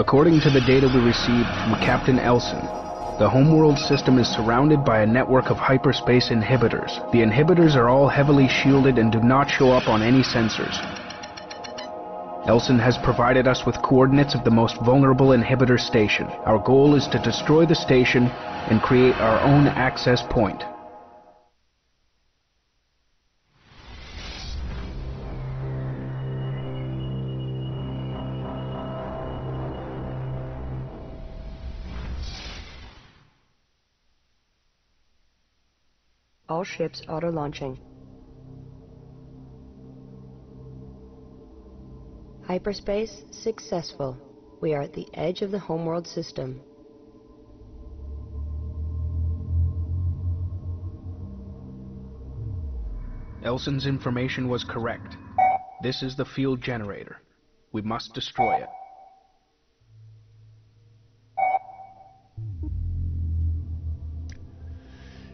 According to the data we received from Captain Elson, the Homeworld system is surrounded by a network of hyperspace inhibitors. The inhibitors are all heavily shielded and do not show up on any sensors. Elson has provided us with coordinates of the most vulnerable inhibitor station. Our goal is to destroy the station and create our own access point. All ships auto-launching. Hyperspace successful. We are at the edge of the Homeworld system. Elson's information was correct. This is the field generator. We must destroy it.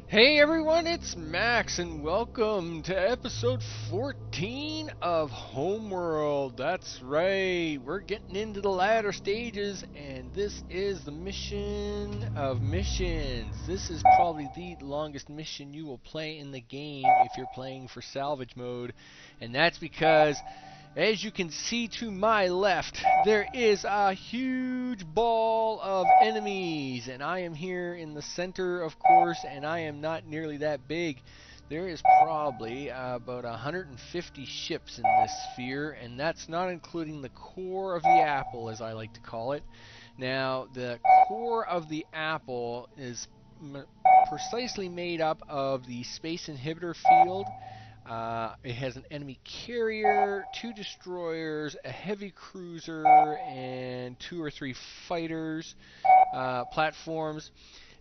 Hey everyone, it's Max and welcome to episode 14 of Homeworld. That's right, we're getting into the latter stages and this is the mission of missions. This is probably the longest mission you will play in the game if you're playing for salvage mode, and that's because, as you can see to my left, there is a huge ball of enemies, and I am here in the center, of course, and I am not nearly that big. There is probably about 150 ships in this sphere, and that's not including the core of the apple, as I like to call it. Now, the core of the apple is precisely made up of the space inhibitor field. It has an enemy carrier, 2 destroyers, a heavy cruiser, and 2 or 3 fighters platforms.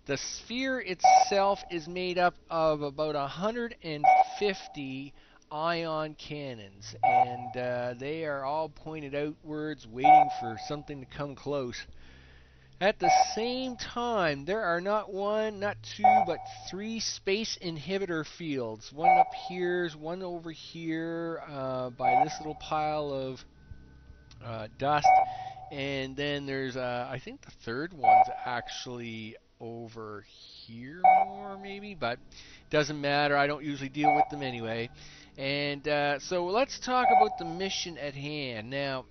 The sphere itself is made up of about 150 ion cannons, and they are all pointed outwards, waiting for something to come close. At the same time, there are not 1, not 2, but 3 space inhibitor fields. One up here, one over here by this little pile of dust. And then there's, I think the third one's actually over here more maybe, but doesn't matter. I don't usually deal with them anyway. And so let's talk about the mission at hand. Now,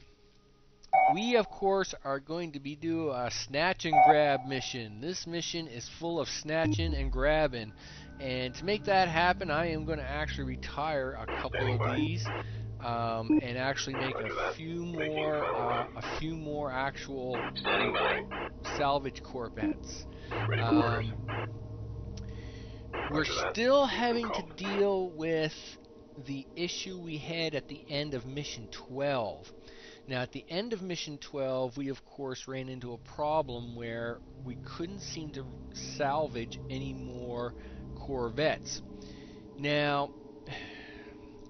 we, of course, are going to be doing a snatch and grab mission. This mission is full of snatching and grabbing. And to make that happen, I am going to actually retire a couple of these and actually make a few more actual salvage corvettes. We're still having to deal with the issue we had at the end of mission 12. Now, at the end of mission 12, we of course ran into a problem where we couldn't seem to salvage any more corvettes. Now,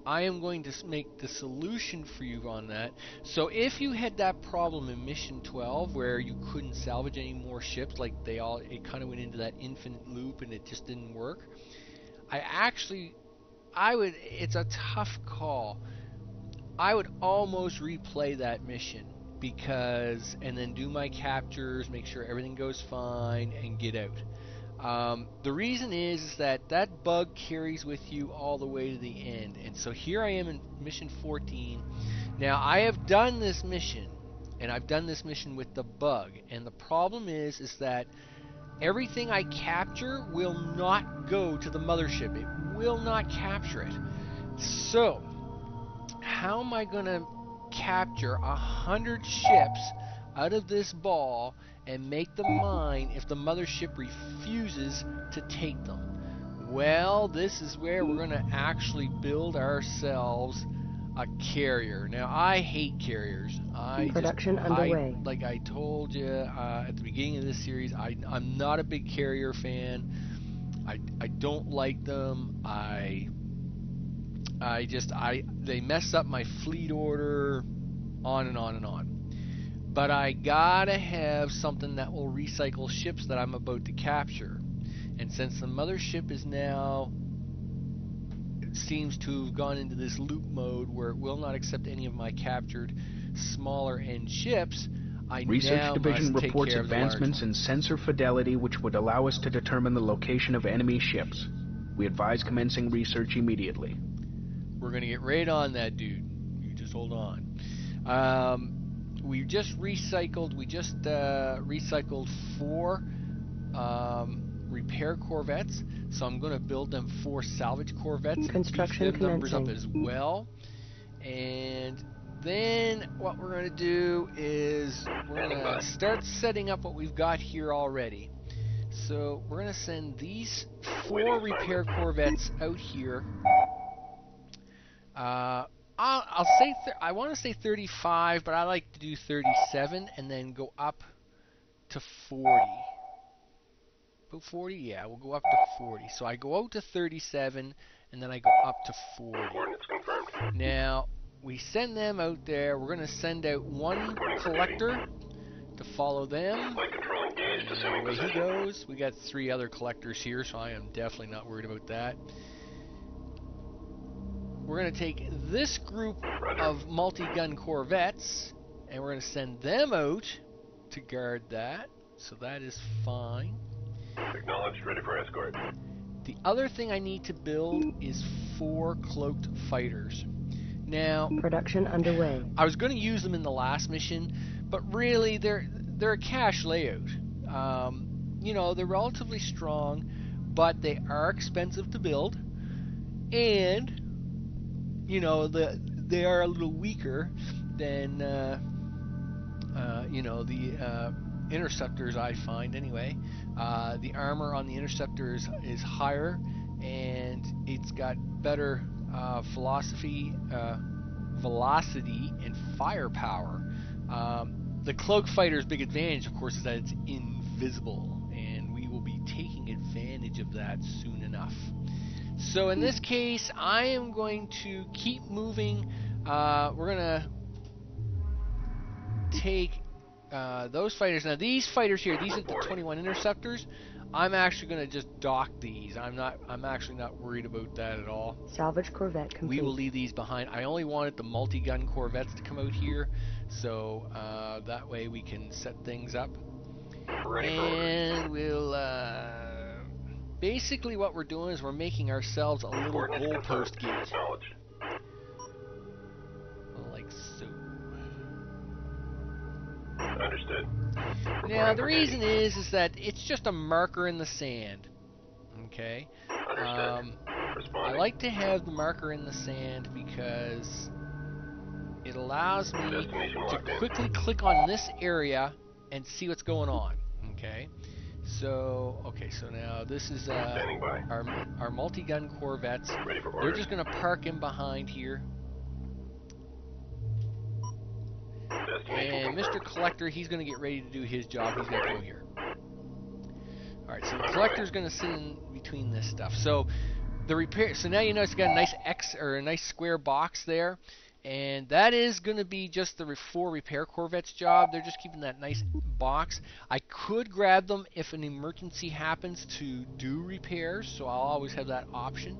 I am going to make the solution for you on that. So if you had that problem in mission 12 where you couldn't salvage any more ships, like it kind of went into that infinite loop and it just didn't work, it's a tough call. I would almost replay that mission and then do my captures, make sure everything goes fine, and get out. The reason is that bug carries with you all the way to the end. And so here I am in mission 14. Now, I have done this mission, and I've done this mission with the bug. And the problem is that everything I capture will not go to the mothership. It will not capture it. So, how am I going to capture 100 ships out of this ball and make them mine if the mothership refuses to take them? Well, this is where we're going to actually build ourselves a carrier. Now, I hate carriers. Production underway. Like I told you at the beginning of this series, I'm not a big carrier fan. I don't like them. They mess up my fleet order, on and on and on. But I gotta have something that will recycle ships that I'm about to capture. And since the mothership is now, it seems to have gone into this loop mode where it will not accept any of my captured smaller end ships, I Research now Division must take reports care of the large advancements one. in sensor fidelity which would allow us to determine the location of enemy ships. We advise commencing research immediately. We're going to get right on that, dude. You just hold on. We just recycled 4 repair corvettes, so I'm going to build them 4 salvage corvettes Construction and beef them numbers up commencing. as well. And then what we're going to do is we're going to start setting up what we've got here already. So we're going to send these 4 repair corvettes out here. I'll say I want to say 35, but I like to do 37 and then go up to 40. About 40? Yeah, we'll go up to 40. So I go out to 37 and then I go up to 40. Now, we send them out there. We're going to send out 1 collector to follow them. And away he goes. We got 3 other collectors here, so I am definitely not worried about that. We're going to take this group of multi-gun corvettes and we're going to send them out to guard that. So that is fine. Acknowledged, ready for escort. The other thing I need to build is 4 cloaked fighters. Now, Production underway. I was going to use them in the last mission, but really they're a cash layout. You know, they're relatively strong, but they are expensive to build, and you know they are a little weaker than you know, the interceptors, I find anyway. The armor on the interceptors is higher, and it's got better velocity and firepower. The cloak fighter's big advantage, of course, is that it's invisible, and we will be taking advantage of that soon enough. So in this case, I am going to keep moving. We're going to take those fighters. Now these fighters here, these are the 21 interceptors. I'm actually going to just dock these. I'm actually not worried about that at all. Salvage corvette complete. We will leave these behind. I only wanted the multi-gun corvettes to come out here, so that way we can set things up. And we'll basically what we're doing is we're making ourselves a little goalpost gate. Like so. Understood. Now the reason is that it's just a marker in the sand. Okay. I like to have the marker in the sand because it allows me to quickly click on this area and see what's going on. Okay. So now this is our multi-gun corvettes. They're just going to park in behind here. And Mr. Collector, he's going to get ready to do his job. He's going to come here. Alright, so the Collector's going to sit in between this stuff. So the repair. So now you notice you got a nice X or a nice square box there. And that is going to be just the 4 repair corvettes job. They're just keeping that nice box. I could grab them if an emergency happens to do repairs, so I'll always have that option.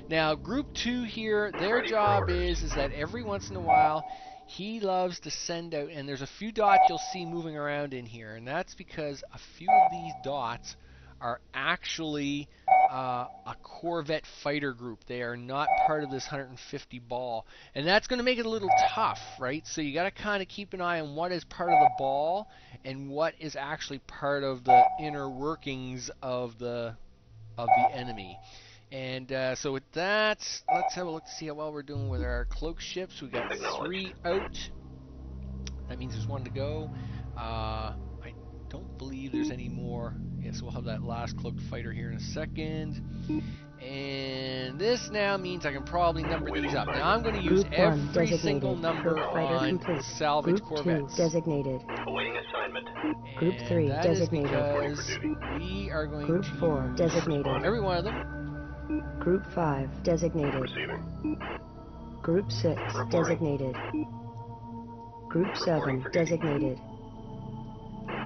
Now, Group 2 here, their job is that every once in a while, he loves to send out, and there's a few dots you'll see moving around in here, and that's because a few of these dots are actually a Corvette fighter group. They are not part of this 150 ball, and that's going to make it a little tough, right? So you got to kind of keep an eye on what is part of the ball and what is actually part of the inner workings of the enemy. And so with that, let's have a look to see how well we're doing with our cloak ships. We got 3 out. That means there's 1 to go. I don't believe there's any more. Yes, we'll have that last cloaked fighter here in a second. And this now means I can probably number these up. Now I'm going to use every single number on salvage corvettes. Group 2 designated. Awaiting assignment. Group 3 that designated. is because we are going Group to 4 use designated. every one of them. Group 5 designated. Receiving. Group 6 designated. Group 7 designated.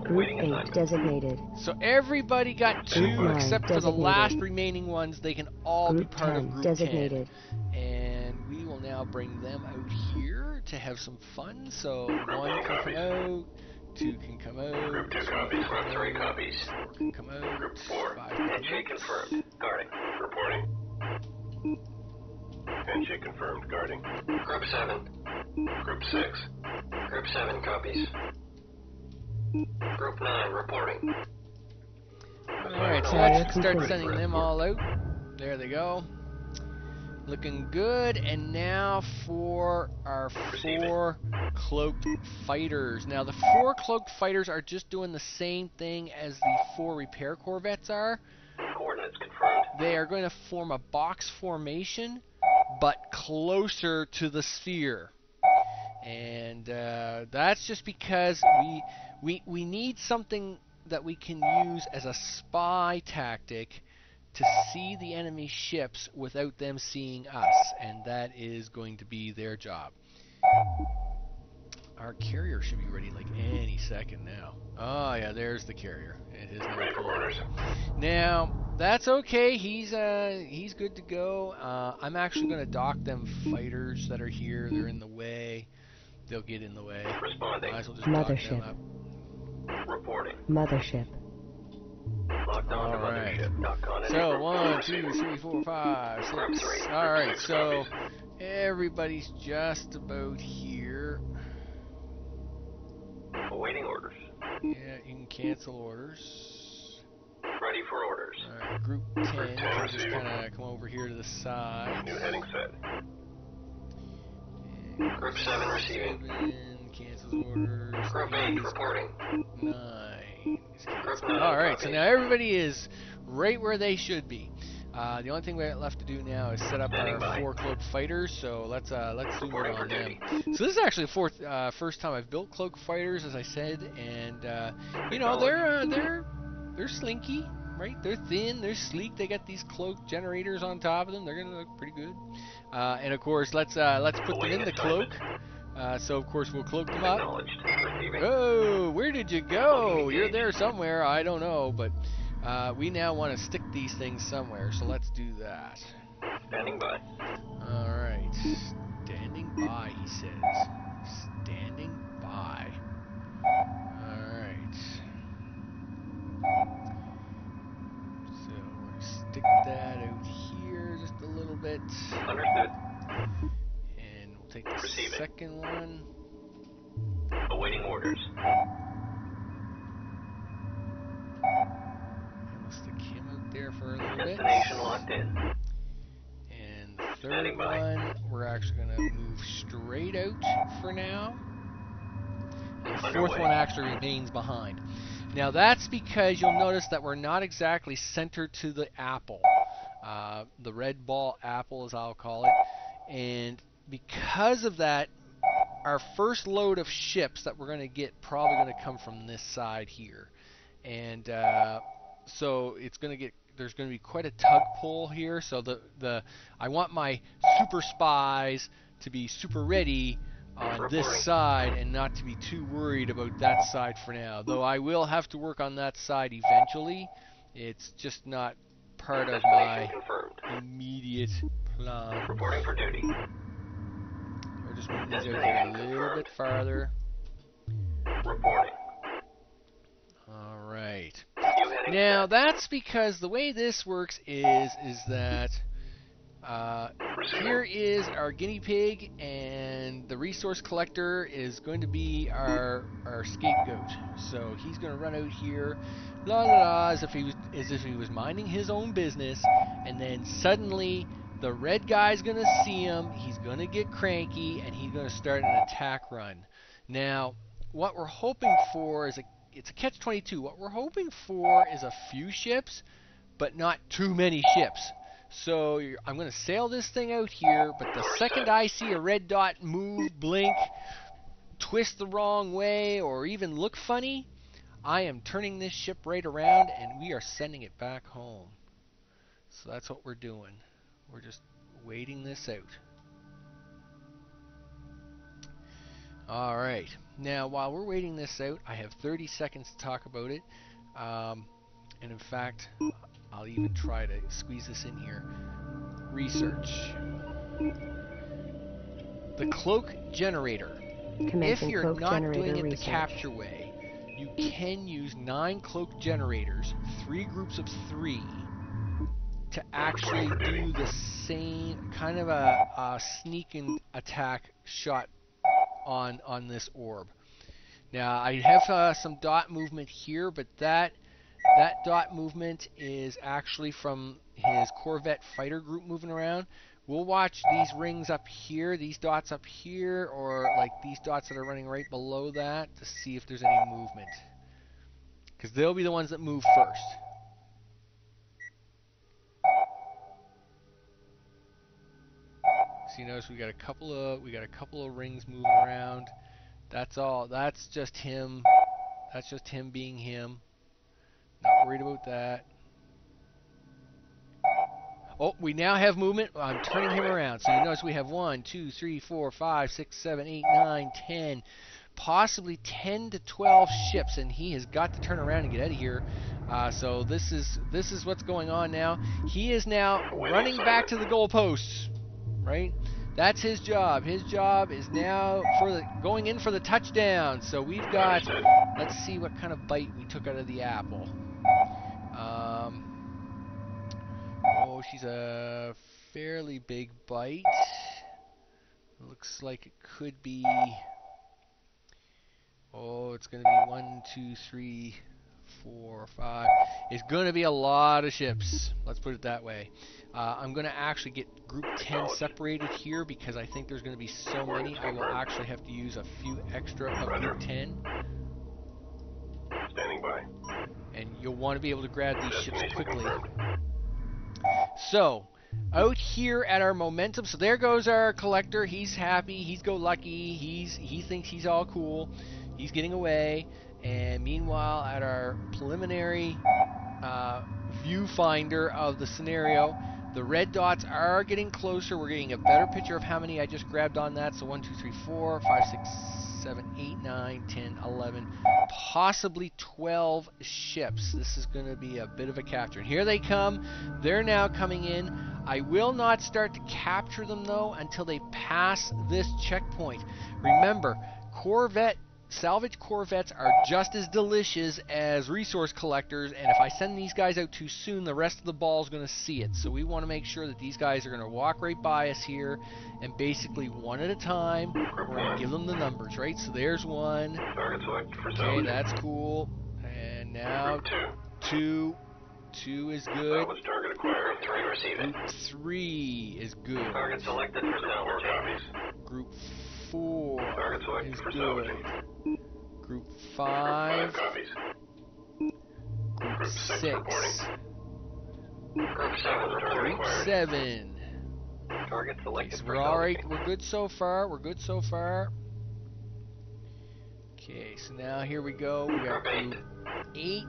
Group 8 designated. So everybody got 2 Group 9 except for the designated. last remaining ones. They can all Group be part 10 of Group designated. 10. And we will now bring them out here to have some fun. So 1 can come out, 2 can come out. Group 2 copies. Group 3 copies. 4 can come out. Group 4. 5 can come Handshake out. confirmed. Guarding. Reporting. Handshake confirmed. Guarding. Group 7. Group 6. Group 7 copies. Group 9 reporting. Alright, so let's start sending them all out. There they go. Looking good. And now for our 4 cloaked fighters. Now the 4 cloaked fighters are just doing the same thing as the 4 repair corvettes are. Coordinates confirmed. They are going to form a box formation, but closer to the sphere. And that's just because we need something that we can use as a spy tactic to see the enemy ships without them seeing us, and that is going to be their job. Our carrier should be ready like any second now. Oh yeah, there's the carrier. It is Ready for orders. now. That's okay. He's good to go. I'm actually going to dock them fighters that are here. They're in the way. They'll get in the way. Responding. Might as well just dock them Mothership. up. Reporting. Mothership. Locked on to Alright. mothership. Dock on So any 1, group 2, 3, 4, 5, Group 6. 3. All right. Group 6 So copies. everybody's just about here. Awaiting orders. Yeah, you can cancel orders. Ready for orders. Alright, group 10 10 can just receiving. kind of come over here to the side. New heading set. And Group 7 receiving. 7 cancels orders. Group 8 reporting. 9 is Group canceled. 9 Alright, so copy. now everybody is right where they should be. The only thing we have left to do now is set up Standing our by. 4 cloaked fighters. So let's zoom in Reporting for on them. duty. So this is actually the first time I've built cloaked fighters, as I said, and you know they're slinky, right? They're thin, they're sleek. They got these cloak generators on top of them. They're gonna look pretty good. And of course, let's put them in the cloak. So of course we'll cloak them up. Acknowledged. Receiving. Oh, where did you go? You're there somewhere. I don't know, but we now want to stick these things somewhere. So let's do that. Standing by. All right. Standing by, he says. Standing by. All right. So we're going to stick that out here just a little bit. Understood. And we'll take the Receiving. second one. Awaiting orders. And we'll stick him out there for a little bit. Destination locked in. And the third Standing by. one, we're actually going to move straight out for now. And the fourth Underway. one actually remains behind. Now that's because you'll notice that we're not exactly centered to the apple. The red ball apple, as I'll call it. And because of that, our first load of ships that we're going to get probably going to come from this side here. And so it's going to get, there's going to be quite a tug pull here. So I want my super spies to be super ready on this Reporting. side and not to be too worried about that side for now. Though I will have to work on that side eventually. It's just not part of my Destination confirmed. immediate plan. Reporting for duty. We're just moving these out here a little bit farther. Reporting. Alright. New heading Now set. that's because the way this works is that here is our guinea pig, and the resource collector is going to be our scapegoat. So he's going to run out here, la la la, as if he was minding his own business, and then suddenly the red guy's going to see him. He's going to get cranky, and he's going to start an attack run. Now, what we're hoping for is it's a catch-22. What we're hoping for is a few ships, but not too many ships. So I'm going to sail this thing out here, but the second I see a red dot move, blink, twist the wrong way, or even look funny, I am turning this ship right around and we are sending it back home. So that's what we're doing. We're just waiting this out. Alright, now while we're waiting this out, I have 30 seconds to talk about it. And in fact, I'll even try to squeeze this in here. Research. The cloak generator. If Commencing you're cloak not generator doing it research. the capture way, you can use 9 cloak generators, 3 groups of 3, to actually do the same kind of a sneak and attack shot on this orb. Now I have some dot movement here, but that dot movement is actually from his Corvette fighter group moving around. We'll watch these rings up here, these dots up here, or like these dots that are running right below that to see if there's any movement. Because they'll be the ones that move first. So you notice we got a couple of rings moving around. That's all. That's just him. That's just him being him. Not worried about that. Oh, we now have movement. I'm turning him around. So you notice we have 1, 2, 3, 4, 5, 6, 7, 8, 9, 10, possibly 10 to 12 ships, and he has got to turn around and get out of here. So this is what's going on now. He is now running back to the goalposts, right? That's his job. His job is now going in for the touchdown. So we've got, let's see what kind of bite we took out of the apple. Oh, she's a fairly big bite. Looks like it could be, oh, it's going to be 1, 2, 3, 4, 5. It's going to be a lot of ships. Let's put it that way. I'm going to actually get Group 10 separated here because I think there's going to be so many. I will actually have to use a few extra of Group 10. Standing by. And you'll want to be able to grab these ships quickly. So, out here at our momentum, so there goes our collector. He's happy. He's go lucky. He thinks he's all cool. He's getting away. And meanwhile, at our preliminary viewfinder of the scenario, the red dots are getting closer. We're getting a better picture of how many I just grabbed on that. So 1, 2, 3, 4, 5, 6, 7, 8, 9, 10, 11, possibly 12 ships. This is going to be a bit of a capture. And here they come. They're now coming in. I will not start to capture them, though, until they pass this checkpoint. Remember, salvage Corvettes are just as delicious as resource collectors, and if I send these guys out too soon, the rest of the ball is going to see it. So we want to make sure that these guys are going to walk right by us here, and basically one at a time, we're going to give them the numbers, right? So there's 1. Target select for Okay, salvage. that's cool. And now 2. 2 is good. Salvage target acquired. 3 receiving. Group 3 is good. Target selected for salvage. 4 copies. Group 4 Target selected is for good. salvage. Group 5 5. copies. Group 6. reporting. Group 7 target Group acquired. 7. Target Okay, selected so for we're alright. salvage. We're good so far. We're good so far. Okay, so now here we go. We got Group 8.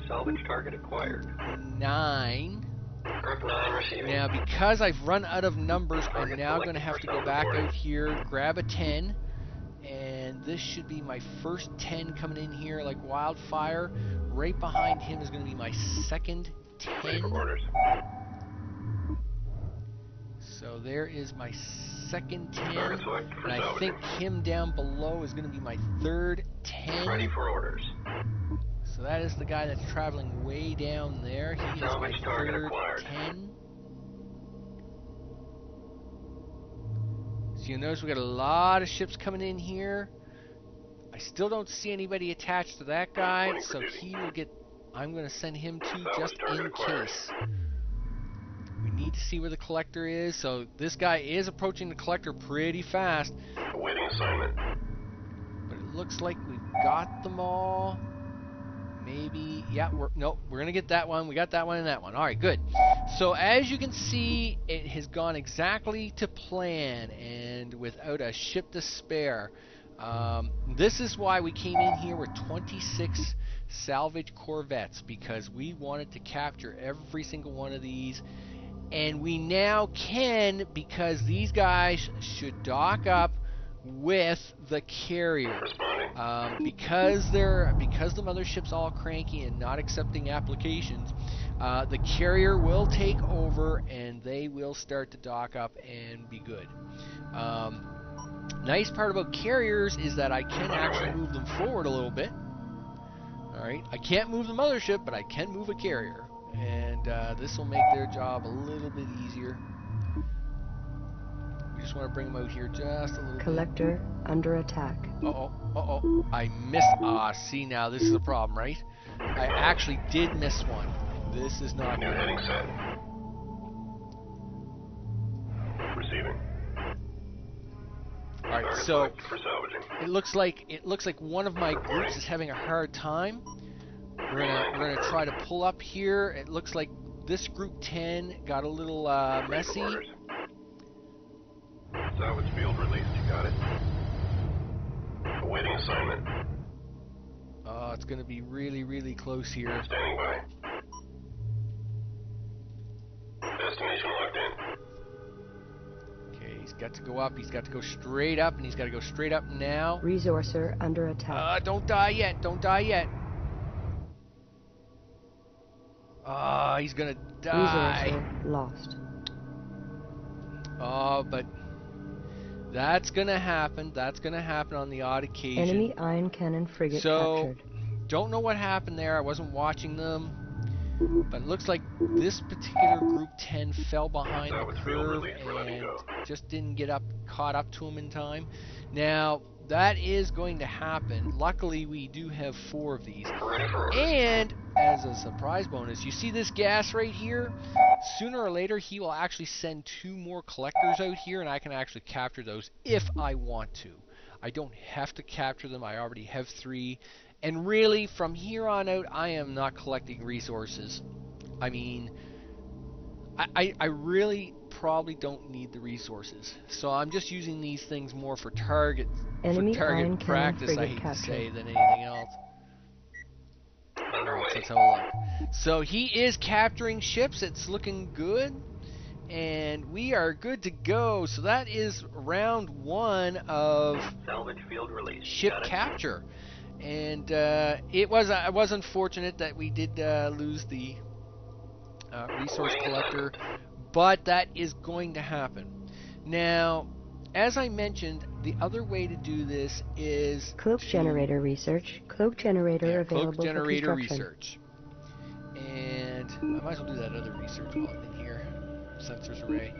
Salvage target acquired. 9. Group 9 receiving. Now, because I've run out of numbers, I'm now going to have to go back out here, grab a 10, and this should be my first 10 coming in here like wildfire. Right behind him is going to be my second Ready for 10. orders. So there is my second 10, Target selected for and I salvage. think him down below is going to be my third 10. Ready for orders. So that is the guy that's traveling way down there. He is my Salvage target third acquired. 10. So you notice we got a lot of ships coming in here. I still don't see anybody attached to that guy, so he will get, I'm going to send him to just in case. We need to see where the collector is, so this guy is approaching the collector pretty fast. Awaiting assignment. But it looks like we've got them all. Maybe, yeah, we're going to get that one. We got that one and that one. All right, good. So as you can see, it has gone exactly to plan and without a ship to spare. This is why we came in here with 26 salvage Corvettes, because we wanted to capture every single one of these. And we now can, because these guys should dock up with the carrier. Because the mothership's all cranky and not accepting applications, the carrier will take over and they will start to dock up and be good. Nice part about carriers is that I can actually move them forward a little bit. Alright, I can't move the mothership, but I can move a carrier. And this will make their job a little bit easier. We just want to bring them out here just a little Collector under attack. bit. Uh-oh. I missed. See now, this is a problem, right? I actually did miss one. This is not New good. heading set. Receiving. Alright, Target so select for salvaging. it looks like one of my groups is having a hard time. We're gonna try to pull up here. It looks like this group 10 got a little Ready for messy. orders. Salvage field released. You got it. Awaiting assignment. Oh, it's gonna be really, really close here. Standing by. Destination locked in. Okay, he's got to go up. He's got to go straight up, and he's got to go straight up now. Resourcer under attack. Don't die yet. Don't die yet. He's gonna die. Resourcer lost. Oh, but that's gonna happen. That's gonna happen on the odd occasion. Enemy ion cannon frigate So, captured. don't know what happened there. I wasn't watching them. But it looks like this particular group 10 fell behind the curve and just didn't get caught up to him in time. Now, that is going to happen. Luckily, we do have 4 of these. Ready for orders. And as a surprise bonus, you see this gas right here? Sooner or later, he will actually send 2 more collectors out here, and I can actually capture those if I want to. I don't have to capture them. I already have 3. And really, from here on out, I am not collecting resources. I mean, I really probably don't need the resources. So I'm just using these things more for target practice, I hate to say, than anything else. Underway. Let's have a look. So he is capturing ships. It's looking good. And we are good to go. So that is round 1 of Salvage field released. ship Got it. capture. And it was unfortunate that we did lose the resource collector, but that is going to happen. Now, as I mentioned, the other way to do this is Cloak generator research. Cloak generator available cloak generator for construction. research. And I might as well do that other research while I'm in here. Sensors array.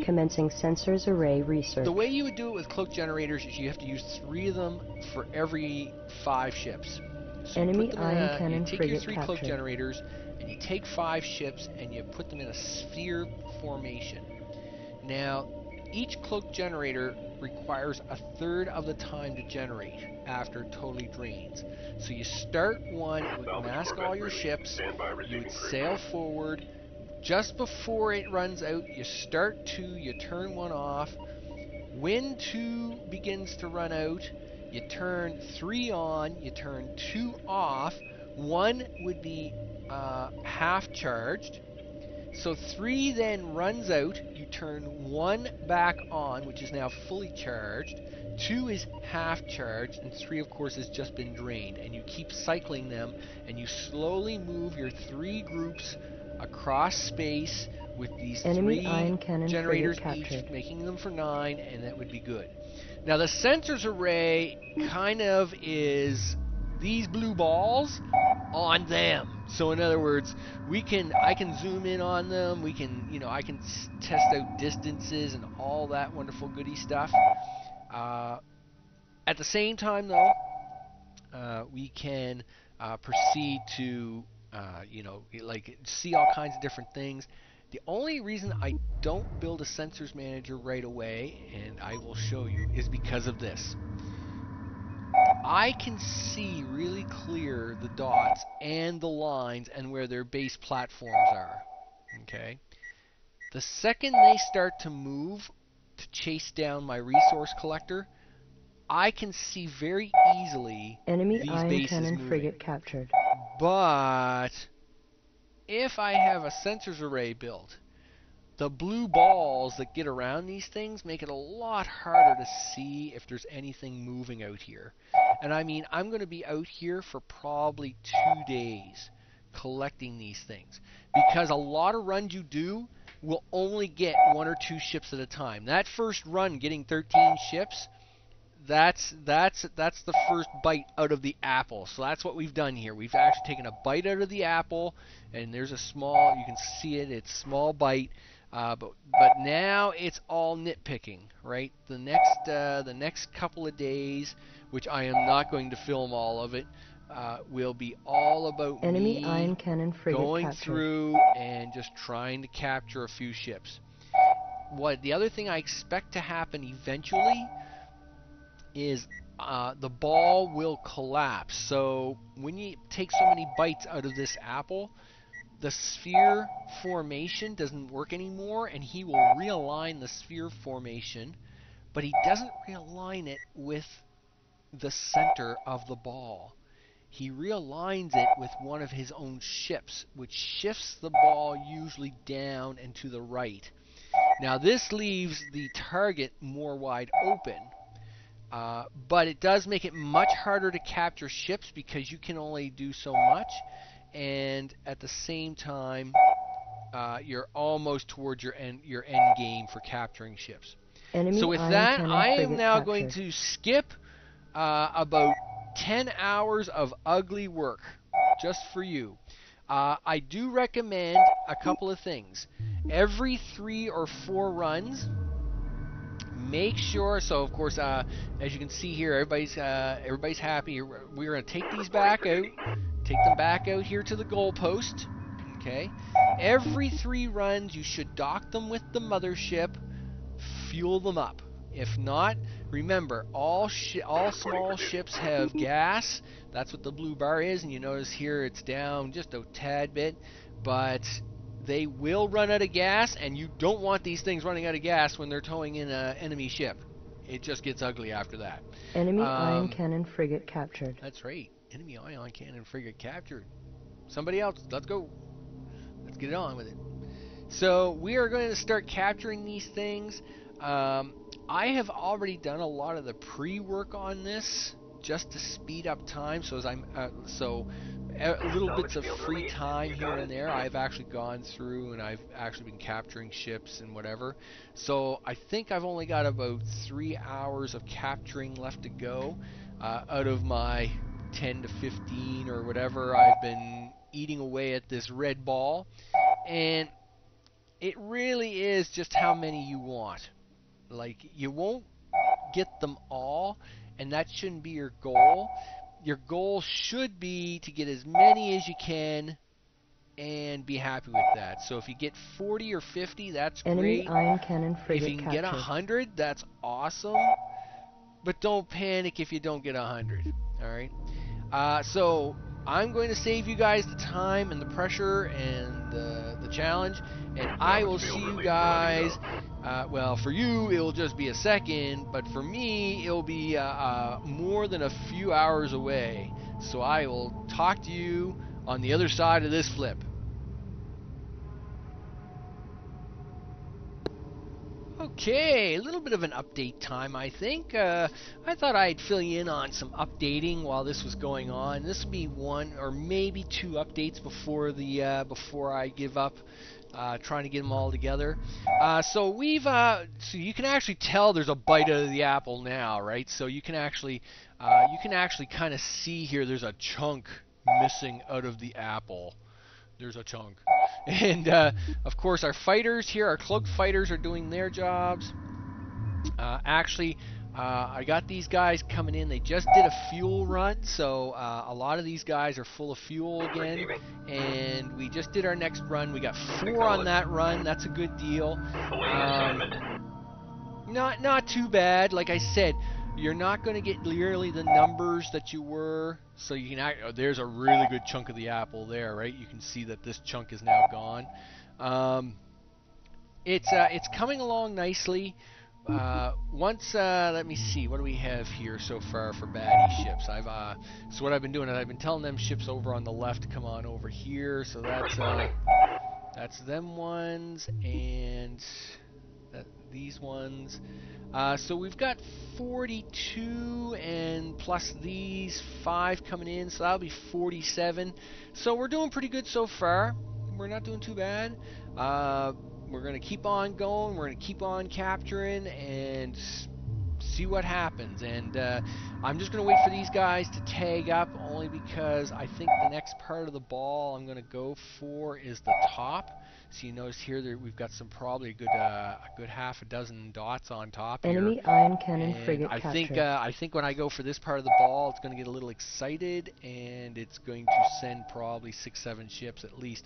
Commencing sensors array research. The way you would do it with cloak generators is you have to use 3 of them for every 5 ships. So Enemy you put them ion cannon you take your frigate 3 cloak captured. generators and you take 5 ships and you put them in a sphere formation. Now, each cloak generator requires 1/3 of the time to generate after it totally drains. So you start one, it would mask all your ships, Stand by you receiving would crew. sail forward. Just before it runs out, you start 2, you turn 1 off. When 2 begins to run out, you turn 3 on, you turn 2 off. 1 would be half charged. So 3 then runs out, you turn 1 back on, which is now fully charged. 2 is half charged, and 3 of course has just been drained. And you keep cycling them, and you slowly move your 3 groups across space with these Enemy 3 ion cannon generators frigate each, captured. making them for 9, and that would be good. Now the sensors array kind of is these blue balls on them. So in other words, I can zoom in on them. We can, I can test out distances and all that wonderful goody stuff. At the same time, though, we can proceed to, see all kinds of different things. The only reason I don't build a sensors manager right away, and I will show you, is because of this. I can see really clear the dots and the lines and where their base platforms are. Okay? The second they start to move to chase down my resource collector, I can see very easily Enemy these ion bases cannon moving. frigate captured. But if I have a sensors array built, the blue balls that get around these things make it a lot harder to see if there's anything moving out here. And I mean, I'm going to be out here for probably 2 days collecting these things, because a lot of runs you do will only get 1 or 2 ships at a time. That first run getting 13 ships, that's the first bite out of the apple. So that's what we've done here. We've actually taken a bite out of the apple, and there's a small, you can see it, it's small bite. But now it's all nitpicking, right? The next couple of days, which I am not going to film all of it, will be all about Enemy me ion cannon frigate going captured. through and just trying to capture a few ships. The other thing I expect to happen eventually is the ball will collapse. So when you take so many bites out of this apple, the sphere formation doesn't work anymore, and he will realign the sphere formation, but he doesn't realign it with the center of the ball. He realigns it with one of his own ships, which shifts the ball usually down and to the right. Now this leaves the target more wide open, but it does make it much harder to capture ships because you can only do so much, and at the same time you're almost towards your end game for capturing ships. Enemy So with ion that, cannon I am frigate now captured. going to skip about 10 hours of ugly work just for you. I do recommend a couple of things. Every 3 or 4 runs, make sure, so of course, as you can see here, everybody's happy. We're going to take these back out, take them back out here to the goalpost. Okay. Every 3 runs, you should dock them with the mothership, fuel them up. If not, remember, all small ships have gas. That's what the blue bar is, and you notice here it's down just a tad bit, but they will run out of gas, and you don't want these things running out of gas when they're towing in an enemy ship. It just gets ugly after that. Enemy ion cannon frigate captured. That's right. Enemy ion cannon frigate captured. Somebody else, let's go. Let's get it on with it. So we are going to start capturing these things. I have already done a lot of the pre-work on this just to speed up time. So as I'm little bits of free time here and there, I've actually gone through and I've actually been capturing ships and whatever. So I think I've only got about 3 hours of capturing left to go out of my 10 to 15 or whatever I've been eating away at this red ball. And it really is just how many you want. Like, you won't get them all, and that shouldn't be your goal. Your goal should be to get as many as you can and be happy with that. So if you get 40 or 50, that's Enemy great. ion cannon frigate If you can captured. get 100, that's awesome. But don't panic if you don't get 100. Alright? So I'm going to save you guys the time and the pressure and the challenge, and I will see you guys. Well, for you, it'll just be a second, but for me, it'll be more than a few hours away. So I will talk to you on the other side of this flip. Okay, a little bit of an update time, I think. I thought I'd fill you in on some updating while this was going on. This will be 1 or maybe 2 updates before I give up trying to get them all together. So you can actually tell there's a bite out of the apple now, right? So you can actually kind of see here there's a chunk missing out of the apple. There's a chunk. And of course our fighters here, our cloaked fighters, are doing their jobs. I got these guys coming in. They just did a fuel run, so a lot of these guys are full of fuel again. And we just did our next run. We got 4 on that run. That's a good deal. Not too bad. Like I said, you're not going to get nearly the numbers that you were. So you can there's a really good chunk of the apple there, right? You can see that this chunk is now gone. It's coming along nicely. Let me see, what do we have here so far for baddie ships? So what I've been doing is I've been telling them ships over on the left to come on over here. So that's them ones and these ones. So we've got 42 and plus these 5 coming in, so that'll be 47. So we're doing pretty good so far. We're not doing too bad. We're going to keep on going. We're going to keep on capturing and see what happens. And I'm just going to wait for these guys to tag up, only because I think the next part of the ball I'm going to go for is the top. So you notice here that we've got probably a good half a dozen dots on top here. Enemy ion cannon And frigate I captured. think when I go for this part of the ball, it's going to get a little excited, and it's going to send probably 6-7 ships at least.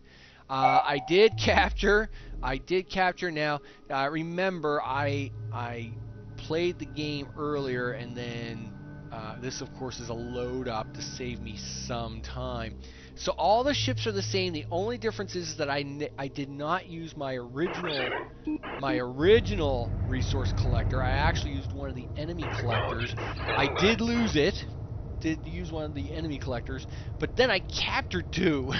I did capture. Now, remember, I played the game earlier, and then this, of course, is a load up to save me some time. So all the ships are the same. The only difference is that I did not use my original resource collector. I actually used one of the enemy collectors. I did lose it. Did use one of the enemy collectors, but then I captured 2.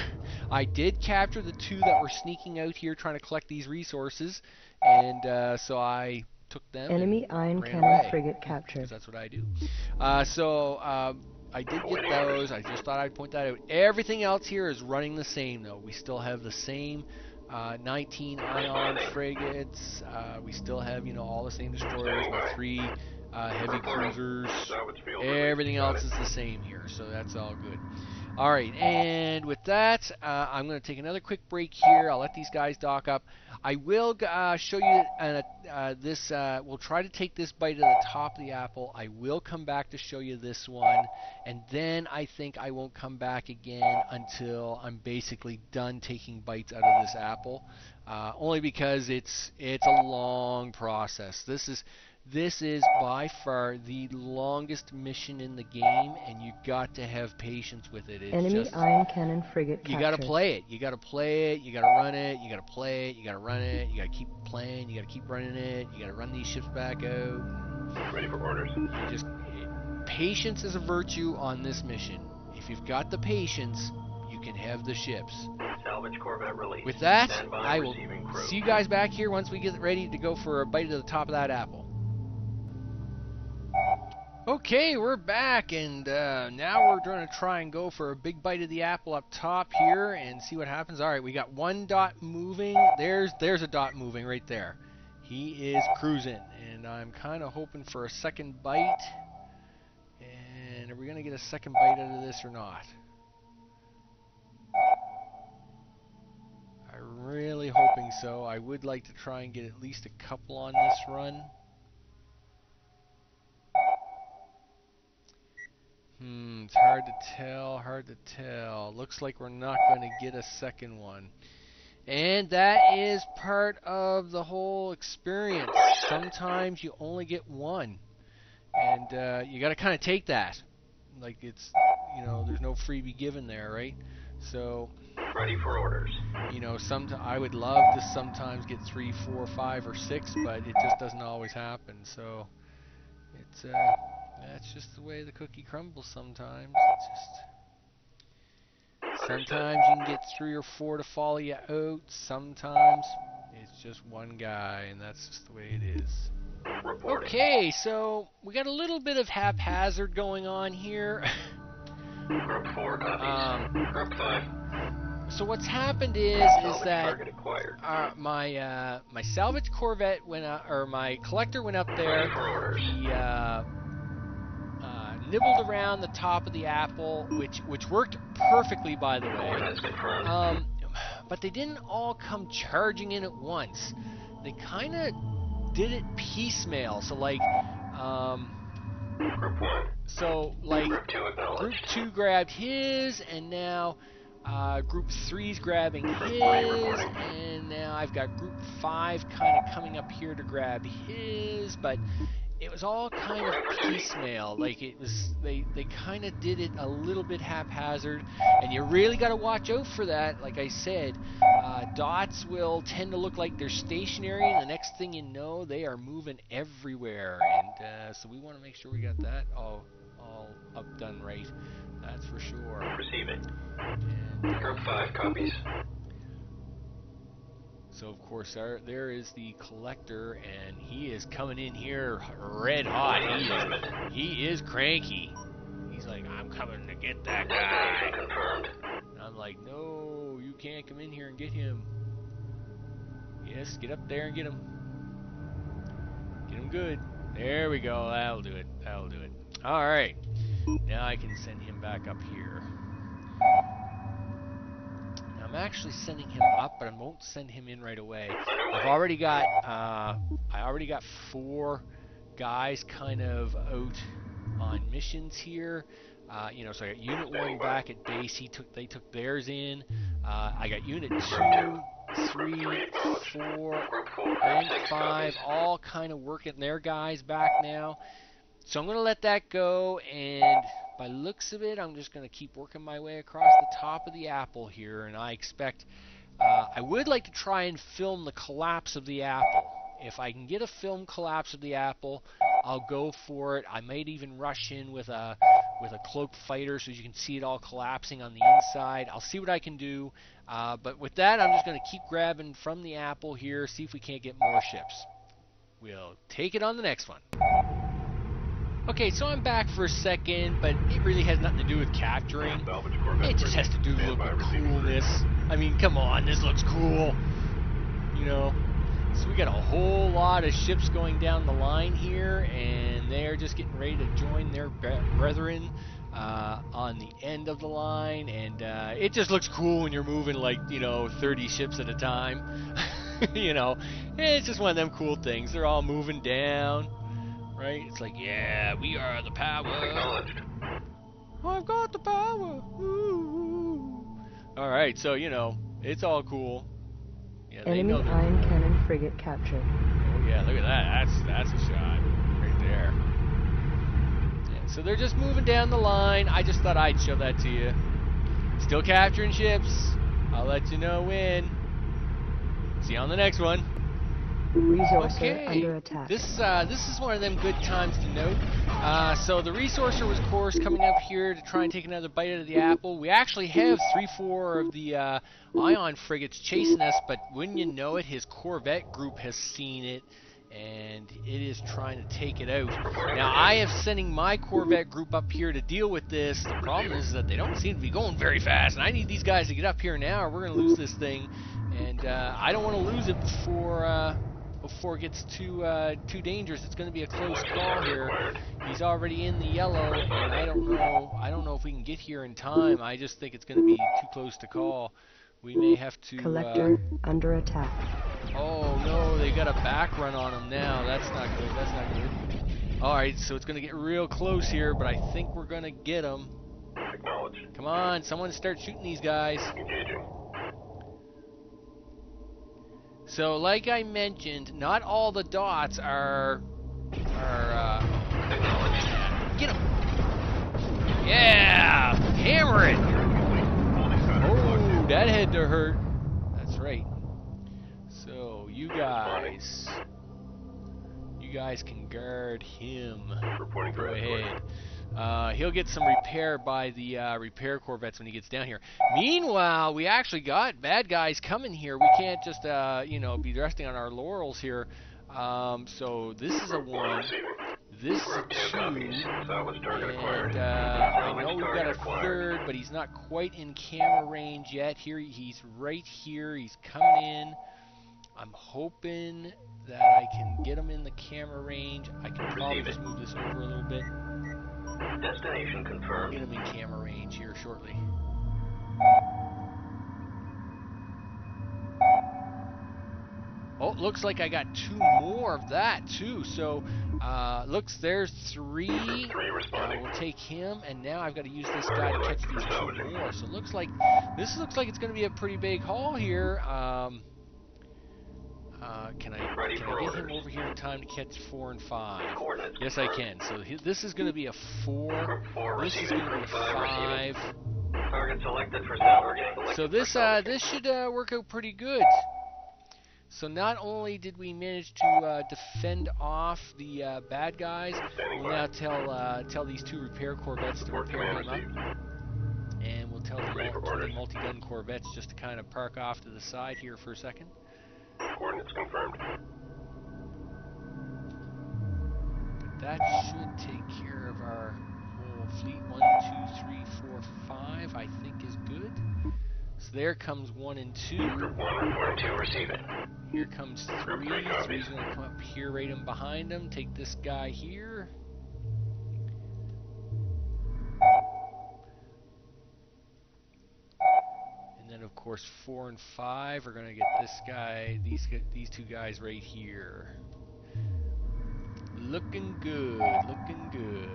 I did capture the 2 that were sneaking out here trying to collect these resources, and so I took them. Enemy and ion ran cannon away, frigate captured. because that's what I do. I did get those. I just thought I'd point that out. Everything else here is running the same, though. We still have the same 19 ion frigates. We still have, all the same destroyers, my 3 heavy cruisers. Everything else is the same here, so that's all good. Alright, and with that, I'm going to take another quick break here. I'll let these guys dock up. I will show you this. We'll try to take this bite of the top of the apple. I will come back to show you this one, and then I think I won't come back again until I'm basically done taking bites out of this apple. Only because it's a long process. This is by far the longest mission in the game, and you got to have patience with it. It's Enemy just, ion cannon frigate captured. you got to play it. You got to play it. You got to run it. You got to play it. You got to run it. You got to keep playing. You got to keep running it. You got to run these ships back out. Ready for orders. Patience is a virtue on this mission. If you've got the patience, you can have the ships. Salvage Corvette released. With that, Stand by, I will receiving crew. see you guys back here once we get ready to go for a bite of the top of that apple. Okay, we're back, and now we're going to try and go for a big bite of the apple up top here and see what happens. Alright, we got 1 dot moving. There's a dot moving right there. He is cruising, and I'm kind of hoping for a second bite. And are we going to get a second bite out of this or not? I'm really hoping so. I would like to try and get at least a couple on this run. It's hard to tell. Looks like we're not going to get a second one. And that is part of the whole experience. Sometimes you only get one. And you got to kind of take that. Like it's, there's no freebie given there, right? So, Ready for orders. I would love to sometimes get 3, 4, 5, or 6, but it just doesn't always happen. So, it's that's just the way the cookie crumbles sometimes. Sometimes you can get 3 or 4 to follow you out. Sometimes it's just one guy, and that's just the way it is. Reporting. Okay, so we got a little bit of haphazard going on here. Group 4 copies. Group 5. So what's happened is that Target acquired. my salvage Corvette went out, or my collector went up there. Ready for orders. He nibbled around the top of the apple, which worked perfectly, by the way. Report has confirmed. But they didn't all come charging in at once. They kind of did it piecemeal. So like, Group 1. so like, Group 2 Group acknowledged. 2 grabbed his, and now Group 3's grabbing his, and now I've got Group 5 kind of coming up here to grab his, but it was all kind of piecemeal. Like it was, they kind of did it a little bit haphazard, and you really got to watch out for that. Like I said, dots will tend to look like they're stationary, and the next thing you know, they are moving everywhere. And so we want to make sure we got that all up done right. That's for sure. Receiving. And, Group 5 copies. so of course there is the collector, and he is coming in here red hot. He is cranky. He's like, I'm coming to get that guy. Destination confirmed. And I'm like, no, you can't come in here and get him. Yes, get up there and get him. Get him good. There we go. That'll do it. That'll do it. All right. Now I can send him back up here. Now I'm actually sending him up, but I won't send him in right away. I already got 4 guys kind of out on missions here. You know, so I got Unit 1 back at base. They took theirs in. I got Unit 2, 3, 4, and 5 all kind of working their guys back now. So I'm going to let that go, and by looks of it, I'm just going to keep working my way across the top of the apple here, and I expect I would like to try and film the collapse of the apple. If I can get a film collapse of the apple, I'll go for it. I might even rush in with a cloaked fighter so you can see it all collapsing on the inside. I'll see what I can do. But with that, I'm just going to keep grabbing from the apple here, see if we can't get more ships. We'll take it on the next one. Okay, so I'm back for a second, but it really has nothing to do with capturing. It just has to do with coolness. I mean, come on, this looks cool. You know? So we got a whole lot of ships going down the line here, and they're just getting ready to join their brethren on the end of the line, and it just looks cool when you're moving like, you know, 30 ships at a time. You know, it's just one of them cool things. They're all moving down, right? It's like, yeah, we are the power. Acknowledged. I've got the power. Ooh. All right, so, you know, it's all cool. Yeah, they Enemy know that. ion cannon frigate captured. Oh yeah, look at that. That's a shot right there. Yeah, so they're just moving down the line. I just thought I'd show that to you. Still capturing ships. I'll let you know when. See you on the next one. Resourcer under attack. This is one of them good times to note. So the Resourcer was, of course, coming up here to try and take another bite out of the apple. We actually have 3-4 of the ion frigates chasing us, but wouldn't you know it, his Corvette group has seen it, and it is trying to take it out. Now, I am sending my Corvette group up here to deal with this. The problem is that they don't seem to be going very fast, and I need these guys to get up here now, or we're going to lose this thing. And I don't want to lose it before it gets too dangerous. It's going to be a close call here. He's already in the yellow, and I don't know if we can get here in time. I just think it's going to be too close to call. We may have to. Collector under attack. Oh no, they got a back run on him now. That's not good. That's not good. All right, so it's going to get real close here, but I think we're going to get him. Acknowledged. Come on, someone start shooting these guys. Engaging. So, like I mentioned, not all the dots are get him. Yeah, hammer it. Oh, that had to hurt. That's right. So you guys can guard him. Reporting Go for escort. ahead. He'll get some repair by the repair corvettes when he gets down here. Meanwhile, we actually got bad guys coming here. We can't just, you know, be resting on our laurels here. So this is a 1. This is a 2. And I know we've got a 3rd, but he's not quite in camera range yet. Here, he's right here. He's coming in. I'm hoping that I can get him in the camera range. I can probably just move this over a little bit. Destination confirmed. Get him in camera range here shortly. Oh, looks like I got 2 more of that too. So, looks there's 3. We'll take him, and now I've got to use this guy to catch these 2 more. So, looks like it's going to be a pretty big haul here. Can I get him over here in time to catch 4 and 5? Yes, I can. So this is going to be a 4. This is going to be a 5. Target selected for salvaging. So this should work out pretty good. So not only did we manage to defend off the bad guys, we'll now tell these 2 repair corvettes to repair him up, and we'll tell the multi-gun corvettes just to kind of park off to the side here for a second. Coordinates confirmed. That should take care of our whole fleet. 1, 2, 3, 4, 5, I think is good. So there comes 1 and 2. Group 1 reporting to receiving. Here comes 3. 3's going to come up here right in behind him. Take this guy here. And then, of course, 4 and 5 are going to get this guy, these two guys right here. Looking good, looking good.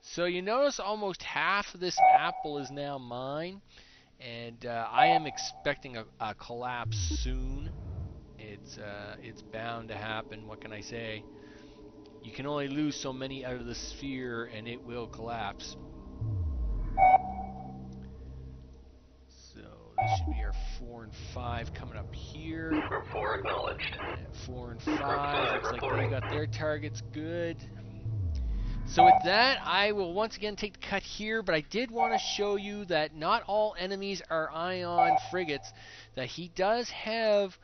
So you notice almost half of this apple is now mine, and I am expecting a collapse soon. It's bound to happen. What can I say? You can only lose so many out of the sphere, and it will collapse. So this should be our 4 and 5 coming up here. Group 4 acknowledged. And 4 and 5 looks like they got their targets good. So with that, I will once again take the cut here, but I did want to show you that not all enemies are ion frigates. That he does have,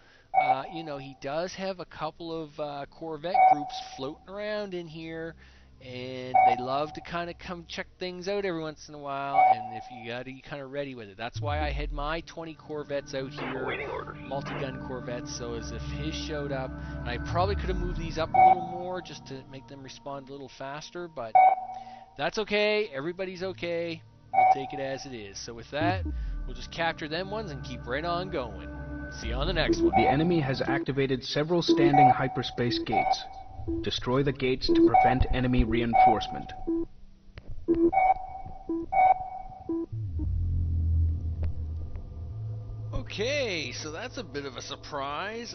he does have a couple of corvette groups floating around in here, and they love to kind of come check things out every once in a while, and if you got to be kind of ready with it. That's why I had my 20 corvettes out here, multi-gun corvettes, so as if his showed up, and I probably could have moved these up a little more just to make them respond a little faster, but that's okay. Everybody's okay. We'll take it as it is. So with that, we'll just capture them ones and keep right on going. See you on the next one. The enemy has activated several standing hyperspace gates. Destroy the gates to prevent enemy reinforcement. Okay, so that's a bit of a surprise.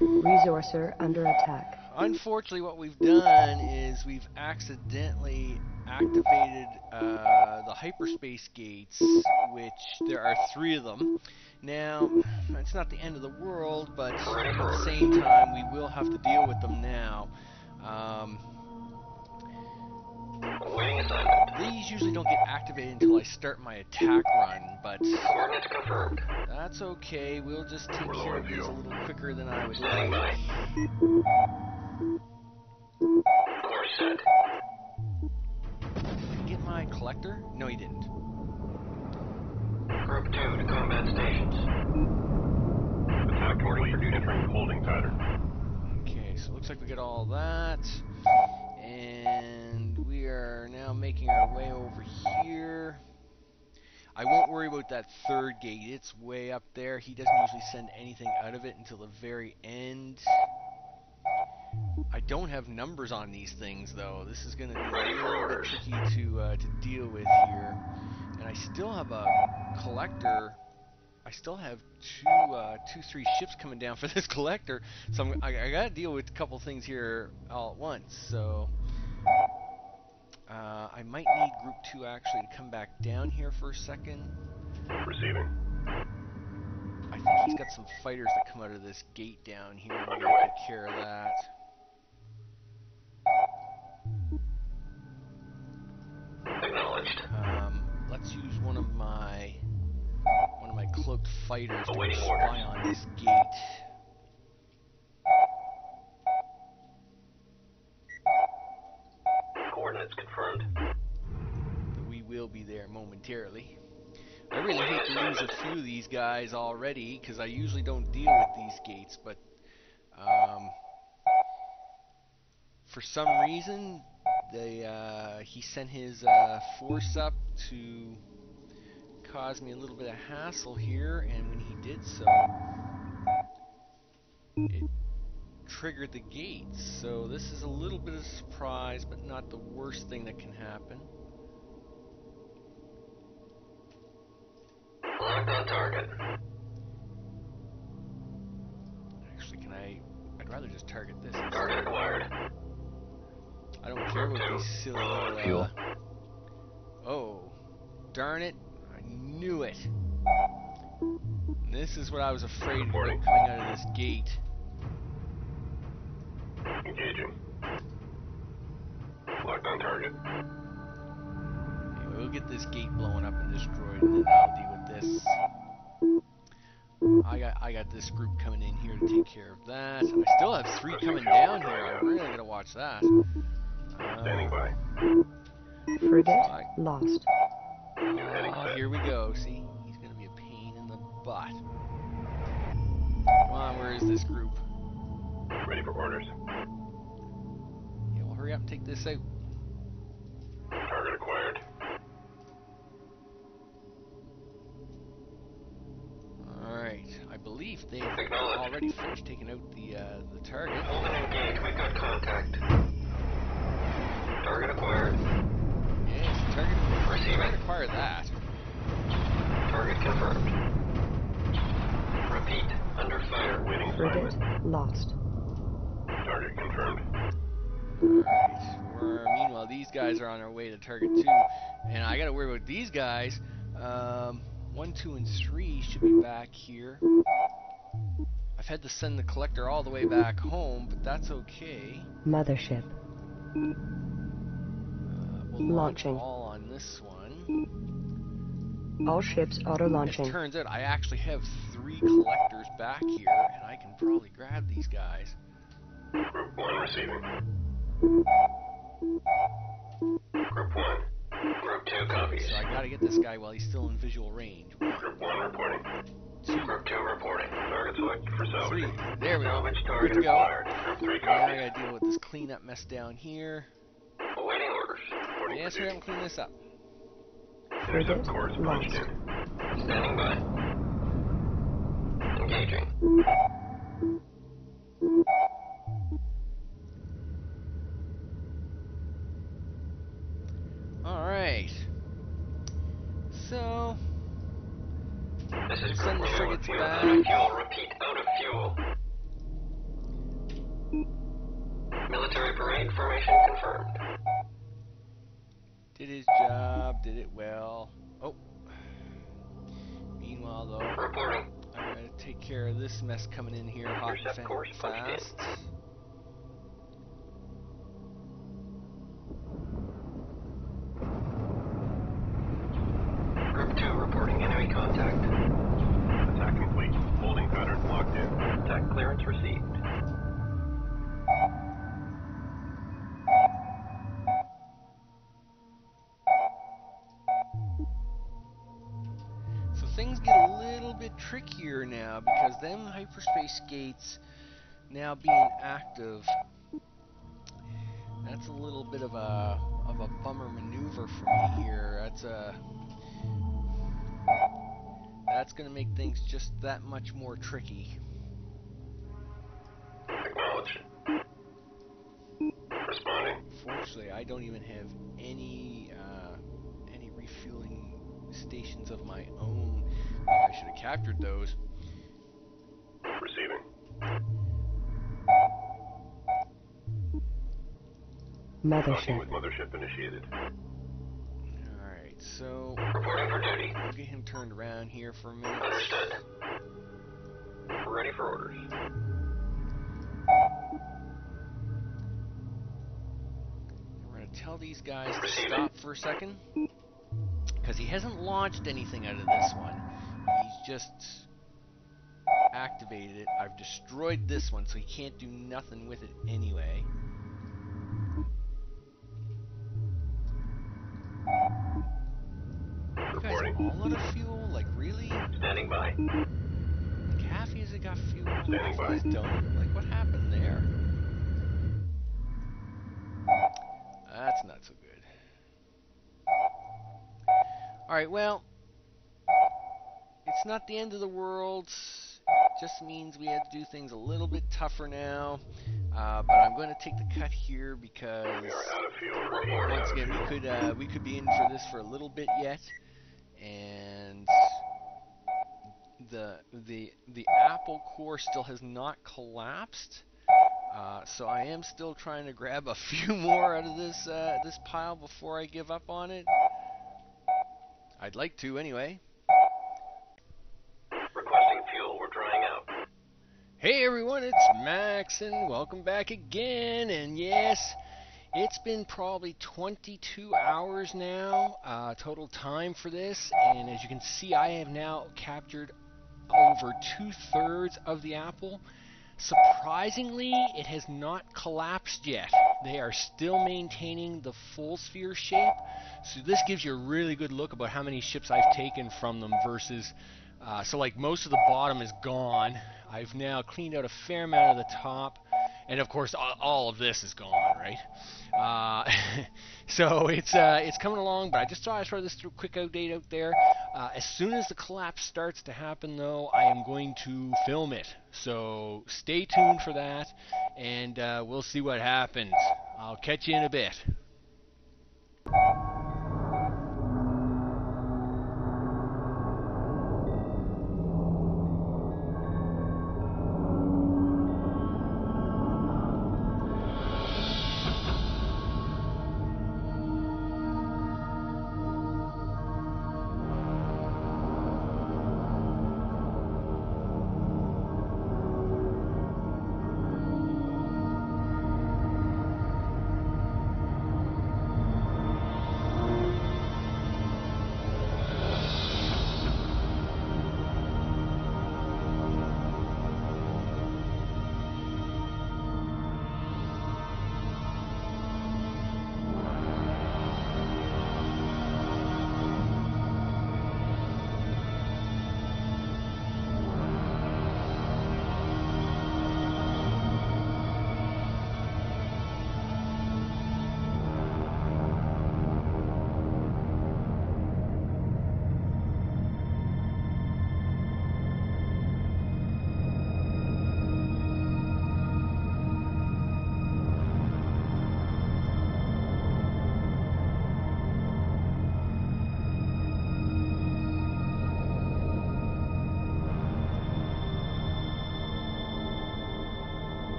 Resourcer under attack. Unfortunately, what we've done is we've accidentally activated the hyperspace gates, which there are 3 of them. Now, it's not the end of the world, but at the same time, we will have to deal with them now. Awaiting assignment. These usually don't get activated until I start my attack run, but Coordinates confirmed. that's okay. We'll just take care of these a little quicker than I would Standing like. by. Course set. Did he get my collector? No, he didn't. Group 2 to combat stations. Attack complete. Entering holding pattern. Okay, so it looks like we got all that. And we are now making our way over here. I won't worry about that 3rd gate. It's way up there. He doesn't usually send anything out of it until the very end. I don't have numbers on these things, though. This is going to be a little bit tricky to deal with here. And I still have a collector. I still have two, 3 ships coming down for this collector, so I got to deal with a couple things here all at once. So I might need Group 2 actually to come back down here for a second. Receiving. I think he's got some fighters that come out of this gate down here. I'm going to take care of that. Acknowledged. Let's use one of my cloaked fighters to go spy on this gate. Coordinates confirmed. We will be there momentarily. I really hate to lose a few of these guys already, because I usually don't deal with these gates, but for some reason he sent his force up to cause me a little bit of hassle here, and when he did so, it triggered the gates. So this is a little bit of a surprise, but not the worst thing that can happen. Locked on target. Actually, I'd rather just target this. Target acquired. I don't care about these silly little Fuel. Oh, darn it. I knew it. This is what I was afraid of coming out of this gate. Engaging. Locked on target. Anyway, we'll get this gate blown up and destroyed, and then I'll deal with this. I got this group coming in here to take care of that. I still have 3 coming down here. I'm really gonna watch that. Standing by. Frigate lost. Here we go. See, he's gonna be a pain in the butt. on, where is this group? Ready for orders. Yeah, well, hurry up and take this out. Target acquired. Alright, I believe they've already finished taking out the target. Hold and engage. We've got contact. Target acquired. Yes, target Receiving. acquired that. Target confirmed. Repeat. Under fire. Waiting Frigate assignment. lost. Target confirmed. Alright, meanwhile, these guys are on their way to target 2. And I gotta worry about these guys. 1, 2, and 3 should be back here. I've had to send the collector all the way back home, but that's okay. Mothership. We'll launch Launching. all on this one. All ships As auto-launching. it turns out, I actually have 3 collectors back here, and I can probably grab these guys. Group 1 receiving. Group 1. Group 2 copies. So I gotta get this guy while he's still in visual range. 1, Group 1 reporting. 2, Group 2 reporting. Target selected for 3. salvaging. There we go. Salvage Good target to go. acquired. Group 3 Now I copies. gotta deal with this cleanup mess down here. Awaiting orders. Reporting Yes, for hurry up duty. and clean this up. Intercept Frigate course lost. punched in. Standing by. Engaging. Alright. So, This is send Group the 1. frigates We are back. out of fuel. Repeat, out of fuel. Military parade formation confirmed. Did his job, did it well. Oh. Meanwhile, though, Reporting. I'm gonna take care of this mess coming in here hot Intercept and course punched in. fast. Group 2 reporting enemy contact. Attack complete. Holding pattern locked in. Attack clearance received. So things get a little bit trickier now because them hyperspace gates now being active, that's a little bit of a bummer maneuver for me here. That's gonna make things just that much more tricky. Acknowledged. Responding. Fortunately, I don't even have any refueling stations of my own. I should have captured those. Receiving. Docking Mothership. with mothership initiated. Alright, so Reporting for duty. we'll get him turned around here for a minute. Understood. Ready for orders. We're going to tell these guys to Receiving. stop for a second, because he hasn't launched anything out of this one. He's just activated it. I've destroyed this one, so he can't do nothing with it anyway. You guys Reporting. all out of fuel? Like, really? Standing by. Like, half of you got fuel, Standing half by. of you don't? Like, what happened there? That's not so good. Alright, well, it's not the end of the world. It just means we have to do things a little bit tougher now. But I'm going to take the cut here because We are out of fuel. Report once out of again fuel. we could be in for this for a little bit yet, and the apple core still has not collapsed. So I am still trying to grab a few more out of this pile before I give up on it. I'd like to anyway. Requesting fuel. We're drying out. Hey everyone, it's Max and welcome back again. And yes, it's been probably 22 hours now total time for this, and as you can see, I have now captured over 2/3 of the apple. Surprisingly, it has not collapsed yet. They are still maintaining the full sphere shape, so this gives you a really good look about how many ships I've taken from them versus so like most of the bottom is gone. I've now cleaned out a fair amount of the top, and of course all of this is gone, right? So it's coming along, but I just thought I'd throw this quick update out there. As soon as the collapse starts to happen, though, I am going to film it. So stay tuned for that, and we'll see what happens. I'll catch you in a bit.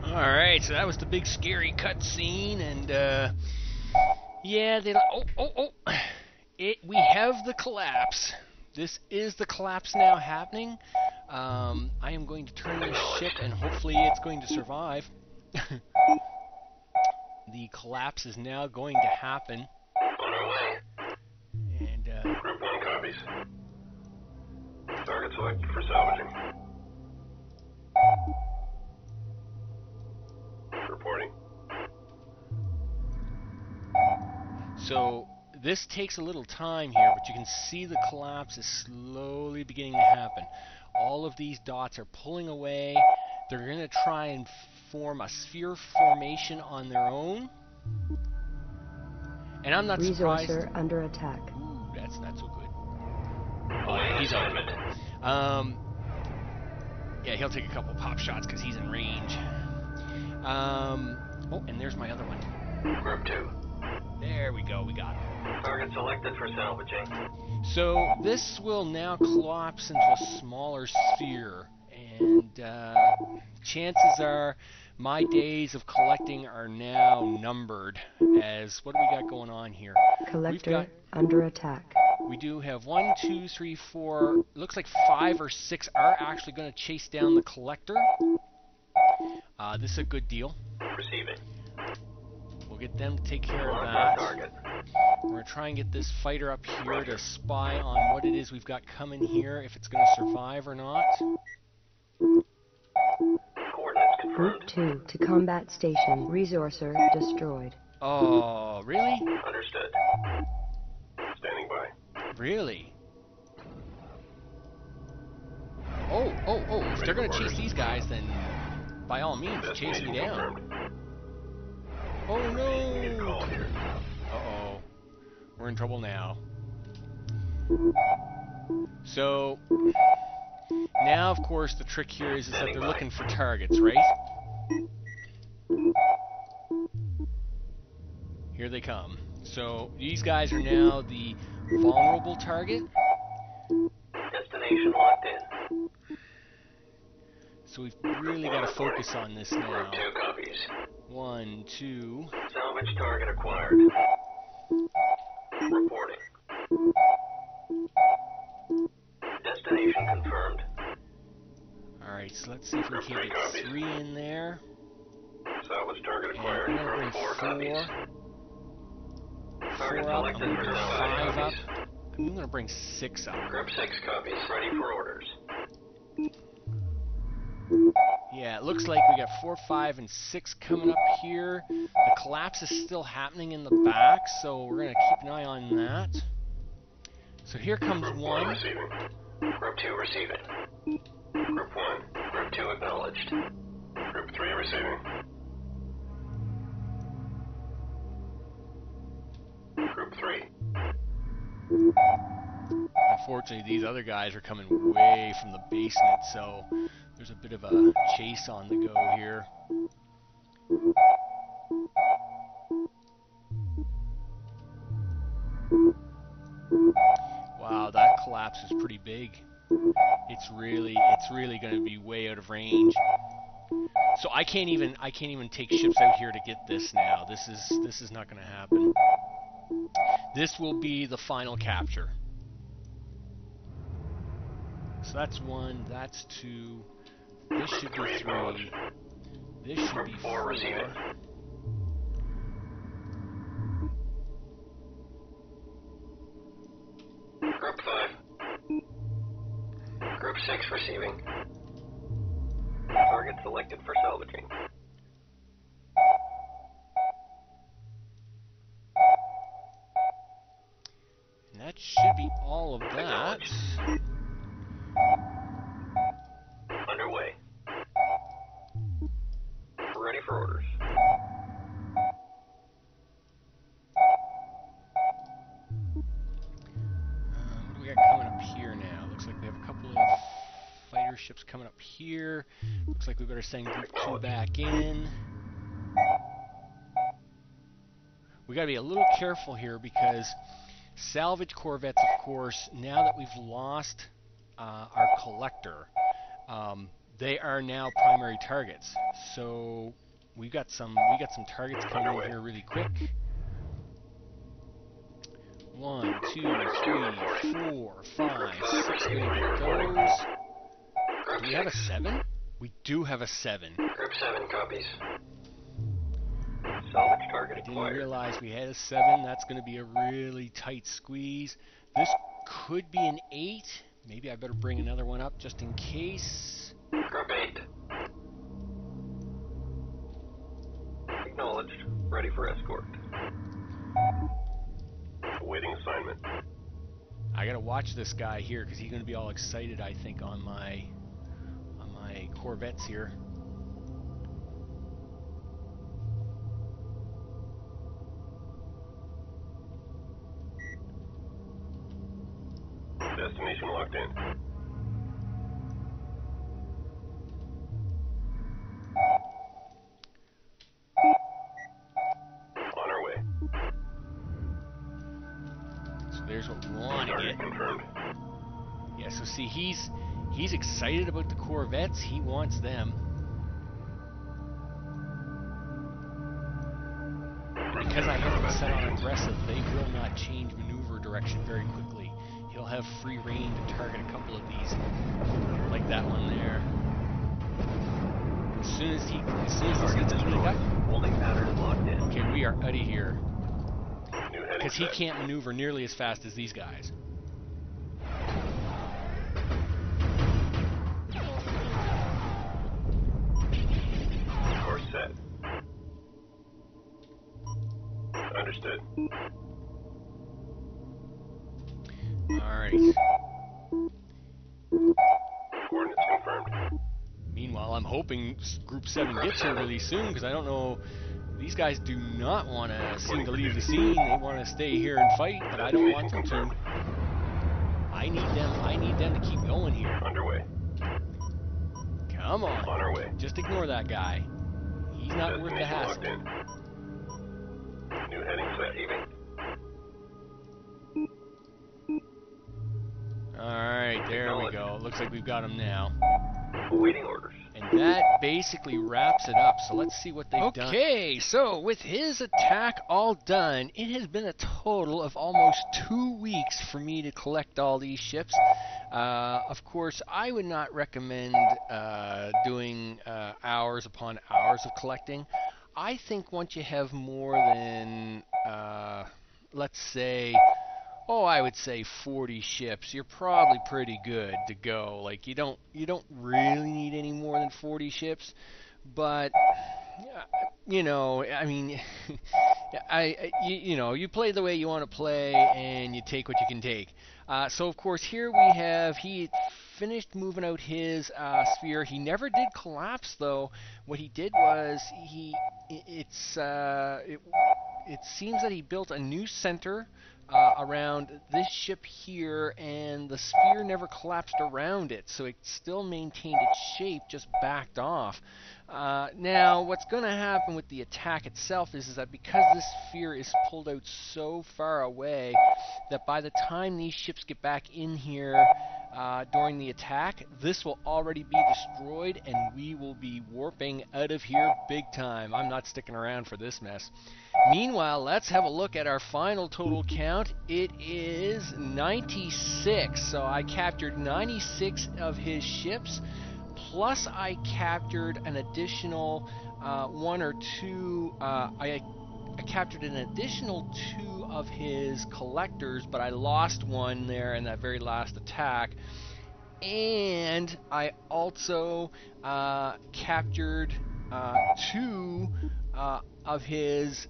Alright, so that was the big scary cutscene, and yeah, we have the collapse. This is the collapse now happening. I am going to turn this ship, and hopefully it's going to survive. The collapse is now going to happen. And copies. Target selected for salvaging. Reporting. So this takes a little time here, but you can see the collapse is slowly beginning to happen. All of these dots are pulling away. They're going to try and form a sphere formation on their own. And I'm not surprised. Resourcer under attack. Ooh, that's not so good. Oh, yeah, he's out of it. Yeah, he'll take a couple pop shots because he's in range. Oh, and there's my other one. Group 2. There we go, we got it. Target selected for salvaging. So this will now collapse into a smaller sphere, and chances are my days of collecting are now numbered. As what do we got going on here? Collector under attack. We do have 1, 2, 3, 4. Looks like 5 or 6 are actually going to chase down the collector. This is a good deal. Receiving. We'll get them to take care of that. We're going to try and get this fighter up here to spy on what it is we've got coming here, if it's going to survive or not. Coordinates confirmed. Group 2 to combat station. Resourcer destroyed. Oh, really? Understood. Standing by. Really? Oh, if they're going to chase these guys, then by all means, chase me down. Oh no! Uh-oh. We're in trouble now. So, Now, of course, the trick here is that they're looking for targets, right? Here they come. So these guys are now the vulnerable target. Destination locked in. So we've really got to focus on this now. Group 2 copies. 1, 2. Salvage target acquired. Reporting. Destination confirmed. Alright, so let's see if we can get 3 in there. Salvage target And acquired. I'm going to bring 4. copies. 4 Target up. I'm selected going to for bring salvage 5 up. copies. I'm going to bring 6 up. Group 6 copies. Ready for orders. Yeah, it looks like we got 4, 5, and 6 coming up here. The collapse is still happening in the back, so we're going to keep an eye on that. So here comes Group 1. receiving. Group 2 receiving. Group 1. Group 2 acknowledged. Group 3 receiving. Group 3. Unfortunately, these other guys are coming way from the basement, so there's a bit of a chase on the go here. Wow, that collapse is pretty big. It's really going to be way out of range. So I can't even take ships out here to get this now. This is not going to happen. This will be the final capture. So that's 1, that's 2. This should be 3. This should be 4. receiving. Group 5. Group 6 receiving. Target selected for salvaging. And that should be all of that. Underway. Ready for orders. What do we got coming up here now? Looks like we have a couple of fighter ships coming up here. Looks like we better send Group 2 back in. We got to be a little careful here because salvage corvettes, of course, now that we've lost our collector, they are now primary targets. So we got some targets coming in here really quick. 1, 2, 3, 4, 5, 6. We get those. Do we have a 7? We do have a 7. Group 7 copies. Salvage target I didn't acquired. realize we had a 7. That's going to be a really tight squeeze. This could be an 8. Maybe I better bring another one up just in case. Group 8. Acknowledged. Ready for escort. Awaiting assignment. I gotta watch this guy here because he's gonna be all excited, I think, on my corvettes here. Destination locked in. On our way. So there's what we want to Target get. confirmed. Yeah, so see, he's excited about the corvettes. He wants them. Because I have them set on aggressive, they will not change maneuver direction very quickly. He'll have free reign to target a couple of these, like that one there. As soon as this gets eaten up, Holding pattern locked in. okay, we are out of here. New heading Because he set. can't maneuver nearly as fast as these guys. Course set. Understood. Alright. Coordinates confirmed. Meanwhile, I'm hoping Group 7 gets here really soon, because I don't know, these guys do not want to seem to leave the scene. They want to stay here and fight, but I don't want them to. I need them to keep going here. Underway. Come on. On our way. Just ignore that guy. He's not worth the Destination hassle. locked in. New heading set. Heaving. Alright, there we go. Looks like we've got him now. Awaiting orders. And that basically wraps it up. So let's see what they've done. Okay, so with his attack all done, it has been a total of almost 2 weeks for me to collect all these ships. Of course, I would not recommend doing hours upon hours of collecting. I think once you have more than, let's say, I would say 40 ships, you're probably pretty good to go. Like you don't really need any more than 40 ships, but you know, I mean, you play the way you want to play, and you take what you can take. So of course here we have he finished moving out his sphere. He never did collapse though. What he did was it seems that he built a new center around this ship here, and the sphere never collapsed around it, so it still maintained its shape, just backed off. Now, what's going to happen with the attack itself is that because this sphere is pulled out so far away, that by the time these ships get back in here during the attack, this will already be destroyed, and we will be warping out of here big time. I'm not sticking around for this mess. Meanwhile, let's have a look at our final total count. It is 96. So I captured 96 of his ships, plus I captured an additional one or two. I captured an additional 2 of his collectors, but I lost one there in that very last attack. And I also captured 2 of his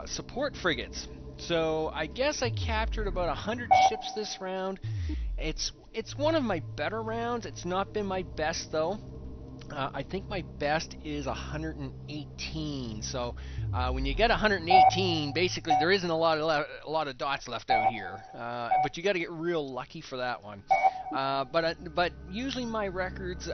support frigates. So I guess I captured about 100 ships this round. It's one of my better rounds. It's not been my best though. I think my best is 118. So when you get 118, basically there isn't a lot of dots left out here. But you got to get real lucky for that one. But usually my records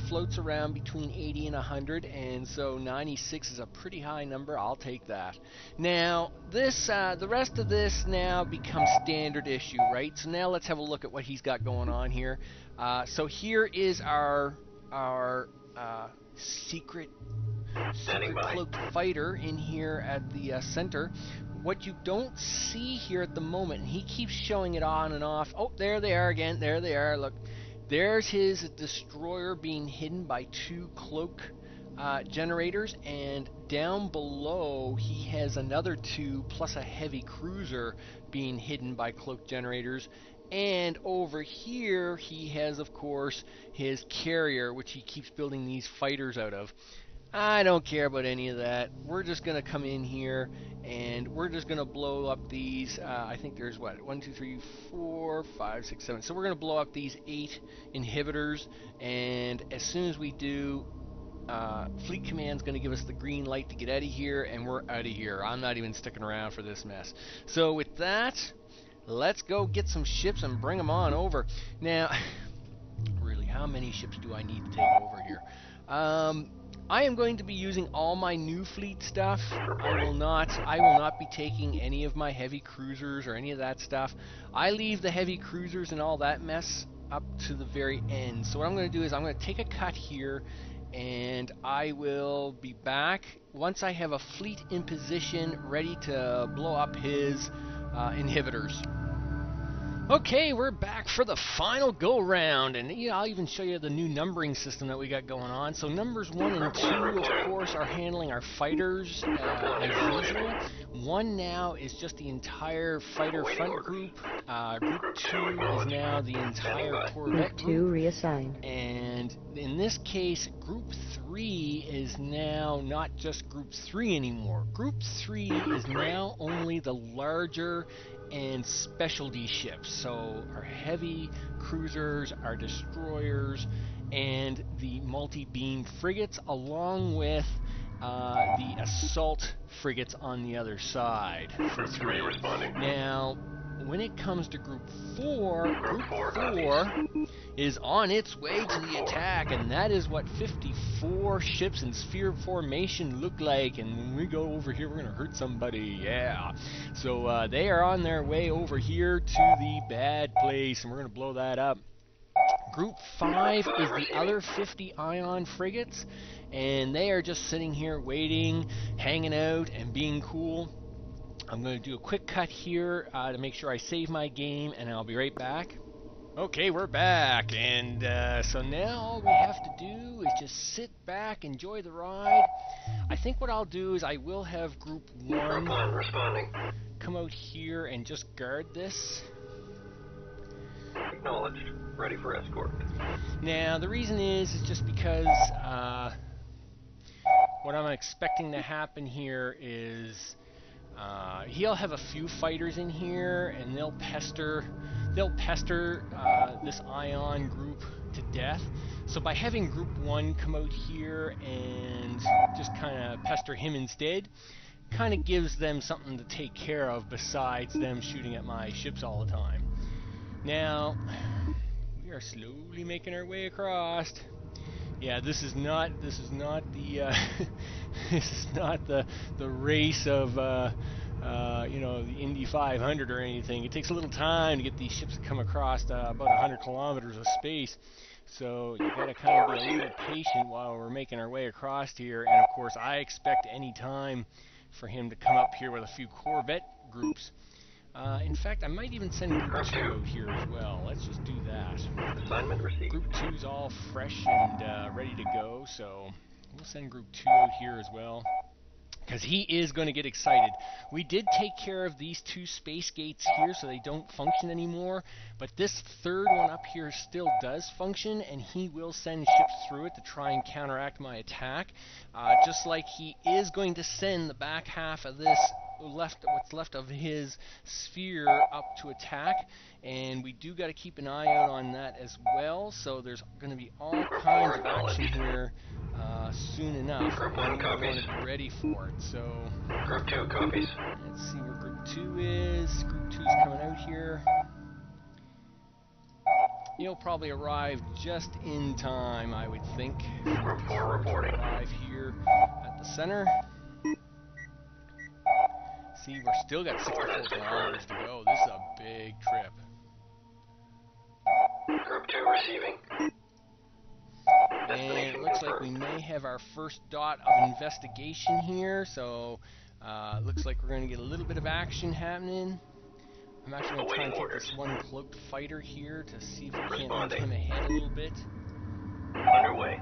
floats around between 80 and 100, and so 96 is a pretty high number. I'll take that. Now this the rest of this now becomes standard issue, right? So now let's have a look at what he's got going on here. So here is our secret cloaked fighter in here at the center. What you don't see here at the moment, and he keeps showing it on and off. Oh, there they are again. There they are. Look, there's his destroyer being hidden by 2 cloak generators, and down below he has another 2 plus a heavy cruiser being hidden by cloak generators. And over here he has, of course, his carrier, which he keeps building these fighters out of. I don't care about any of that. We're just going to come in here and we're just going to blow up these. I think there's what? 1, 2, 3, 4, 5, 6, 7. So we're going to blow up these 8 inhibitors. And as soon as we do, Fleet Command's going to give us the green light to get out of here. And we're out of here. I'm not even sticking around for this mess. So with that, let's go get some ships and bring them on over. Now, really, how many ships do I need to take over here? I am going to be using all my new fleet stuff. I will not be taking any of my heavy cruisers or any of that stuff. I leave the heavy cruisers and all that mess up to the very end. So what I'm going to do is I'm going to take a cut here, and I will be back once I have a fleet in position ready to blow up his inhibitors. Okay, we're back for the final go-round, and I'll even show you the new numbering system that we got going on. So numbers 1 and 2, of course, are handling our fighters as usual. 1 now is just the entire fighter front group. Group 2 is now the entire Corvette Group 2 group. reassigned. And in this case, Group 3 is now not just Group 3 anymore. Group 3 is now only the larger and specialty ships, so our heavy cruisers, our destroyers, and the multi-beam frigates, along with the assault frigates on the other side for 3. Now, when it comes to Group 4, Group 4 is on its way to the attack, and that is what 54 ships in sphere formation look like. And when we go over here, we're going to hurt somebody, yeah. So they are on their way over here to the bad place, and we're going to blow that up. Group 5 is the other 50 ion frigates, and they are just sitting here waiting, hanging out, and being cool. I'm going to do a quick cut here to make sure I save my game, and I'll be right back. Okay, we're back, and so now all we have to do is just sit back, enjoy the ride. I think what I'll do is I will have Group 1 come out here and just guard this. Acknowledged. Ready for escort. Now, the reason is just because what I'm expecting to happen here is he'll have a few fighters in here, and they'll pester this ion group to death. So by having Group 1 come out here and just kind of pester him instead, kind of gives them something to take care of besides them shooting at my ships all the time. Now, we are slowly making our way across. Yeah, this is not the this is not the race of you know, the Indy 500 or anything. It takes a little time to get these ships to come across about 100 kilometers of space. So you gotta kind of be a little patient while we're making our way across here. And of course, I expect any time for him to come up here with a few Corvette groups. In fact, I might even send Group 2 out here as well. Let's just do that. Assignment received. Group 2's all fresh and ready to go, so we'll send Group 2 out here as well, because he is going to get excited. We did take care of these 2 space gates here, so they don't function anymore, but this third one up here still does function, and he will send ships through it to try and counteract my attack, just like he is going to send the back half of this what's left of his sphere up to attack, and we do got to keep an eye out on that as well. So there's going to be all kinds of action here soon enough, and we want to be ready for it. So Group 2 copies. let's see where Group 2 is. Group 2 is coming out here. He'll probably arrive just in time, I would think. Group 4 reporting. Arrive here at the center. See, we're still got 64 kilometers to go. This is a big trip. Group 2 receiving. And it looks like we may have our first dot of investigation here, so looks like we're going to get a little bit of action happening. I'm actually going to try and take this one cloaked fighter here to see if we can't move him ahead a little bit. Underway.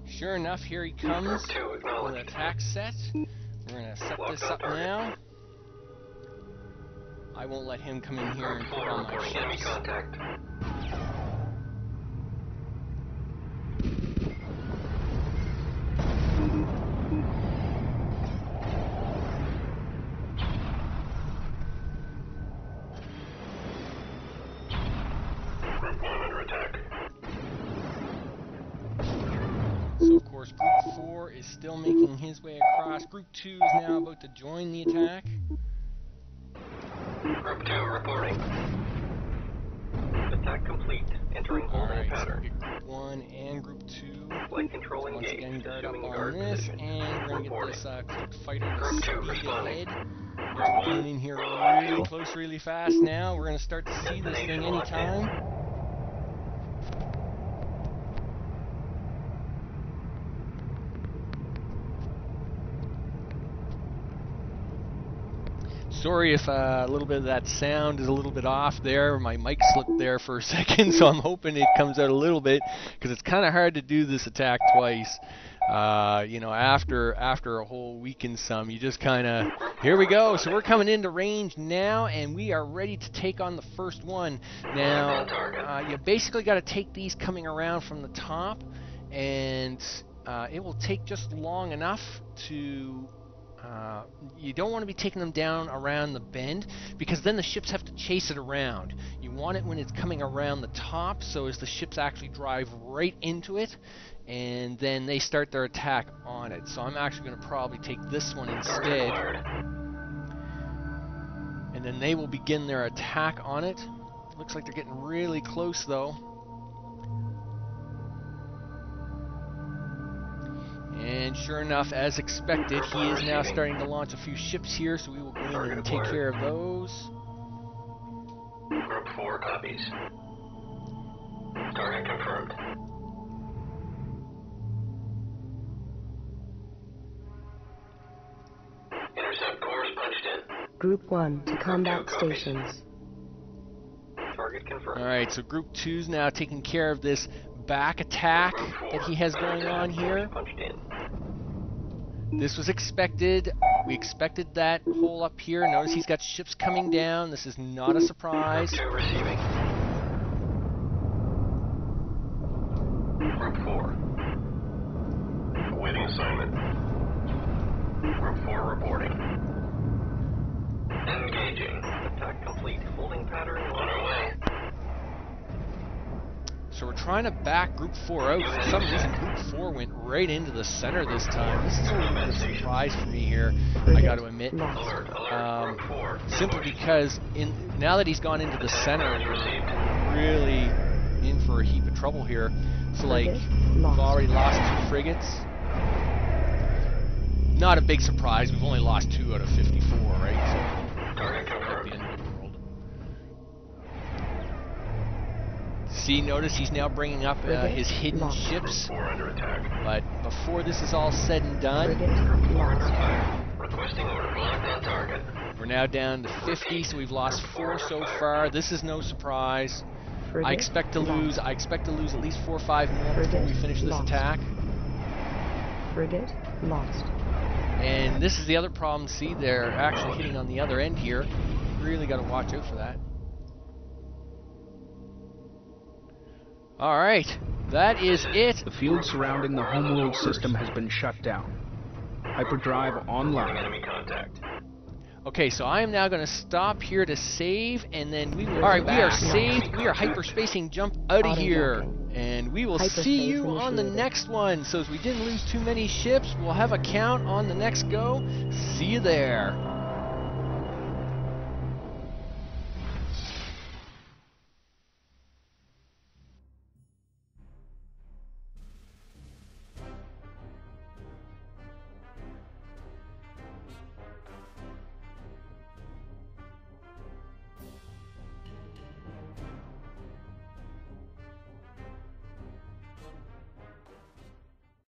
Sure enough, here he comes with an attack set. We're going to set this up now. I won't let him come in here and put on my ships. Contact. Group 1 under attack. So of course Group 4 is still making his way across. Group 2 is now about to join the attack. Group 2 reporting. Attack complete. Entering holding pattern. So Group 1 and Group 2. Flight control Once engaged. again, guard up Assuming on guard this, position. and we're going to get this cloaked fighter to Group 2 speed responding. ahead. Group We're 1. getting in here really close, really fast now. We're going to start to see this thing anytime. Sorry if a little bit of that sound is a little bit off there. My mic slipped there for a second, so I'm hoping it comes out a little bit, because it's kind of hard to do this attack twice. You know, after a whole week and some, you just kind of, here we go. So we're coming into range now, and we are ready to take on the first one. Now, you basically got to take these coming around from the top, and it will take just long enough to... you don't want to be taking them down around the bend, because then the ships have to chase it around. You You want it when it's coming around the top, so as the ships actually drive right into it, and then they start their attack on it. So I'm actually going to probably take this one instead, and then they will begin their attack on it. Looks like they're getting really close though. And sure enough, as expected, he is now starting to launch a few ships here, so we will go in and take care of those. Group 4 copies. Target confirmed. Intercept course punched in. Group 1 to combat stations. Target confirmed. Alright, so Group 2's now taking care of this back attack that he has going on here. Punched in. This was expected. We expected that hole up here. Notice he's got ships coming down. This is not a surprise. Group 2 receiving. Group 4. Awaiting assignment. Group 4 reporting. Engaging. Attack complete. Holding pattern on our way. So we're trying to back Group 4 out. For some reason, Group 4 went right into the center this time. This is a little bit of a surprise for me here, I got to admit. Alert, alert. Group 4. Simply because now that he's gone into the center, we're really in for a heap of trouble here. So, like, we've already lost 2 frigates. Not a big surprise. We've only lost 2 out of 54, right? So, Target not confirmed. the end of the world. See, notice he's now bringing up his hidden ships. Group 4 under attack. But before this is all said and done, Group 4 under attack. Requesting order. Locked on target. we're now down to 50, so we've lost 4 so far. This is no surprise. I expect to lose at least 4 or 5 more before we finish this attack. Frigate lost. And this is the other problem. See, they're actually hitting on the other end here. Really got to watch out for that. Alright, that is it. The field surrounding the Homeworld system has been shut down. Hyperdrive online. Enemy contact. Okay, so I am now going to stop here to save, and then we will... Alright, we are saved. We are hyperspacing jump out of here. And we will see you on the next one. So as we didn't lose too many ships, we'll have a count on the next go. See you there.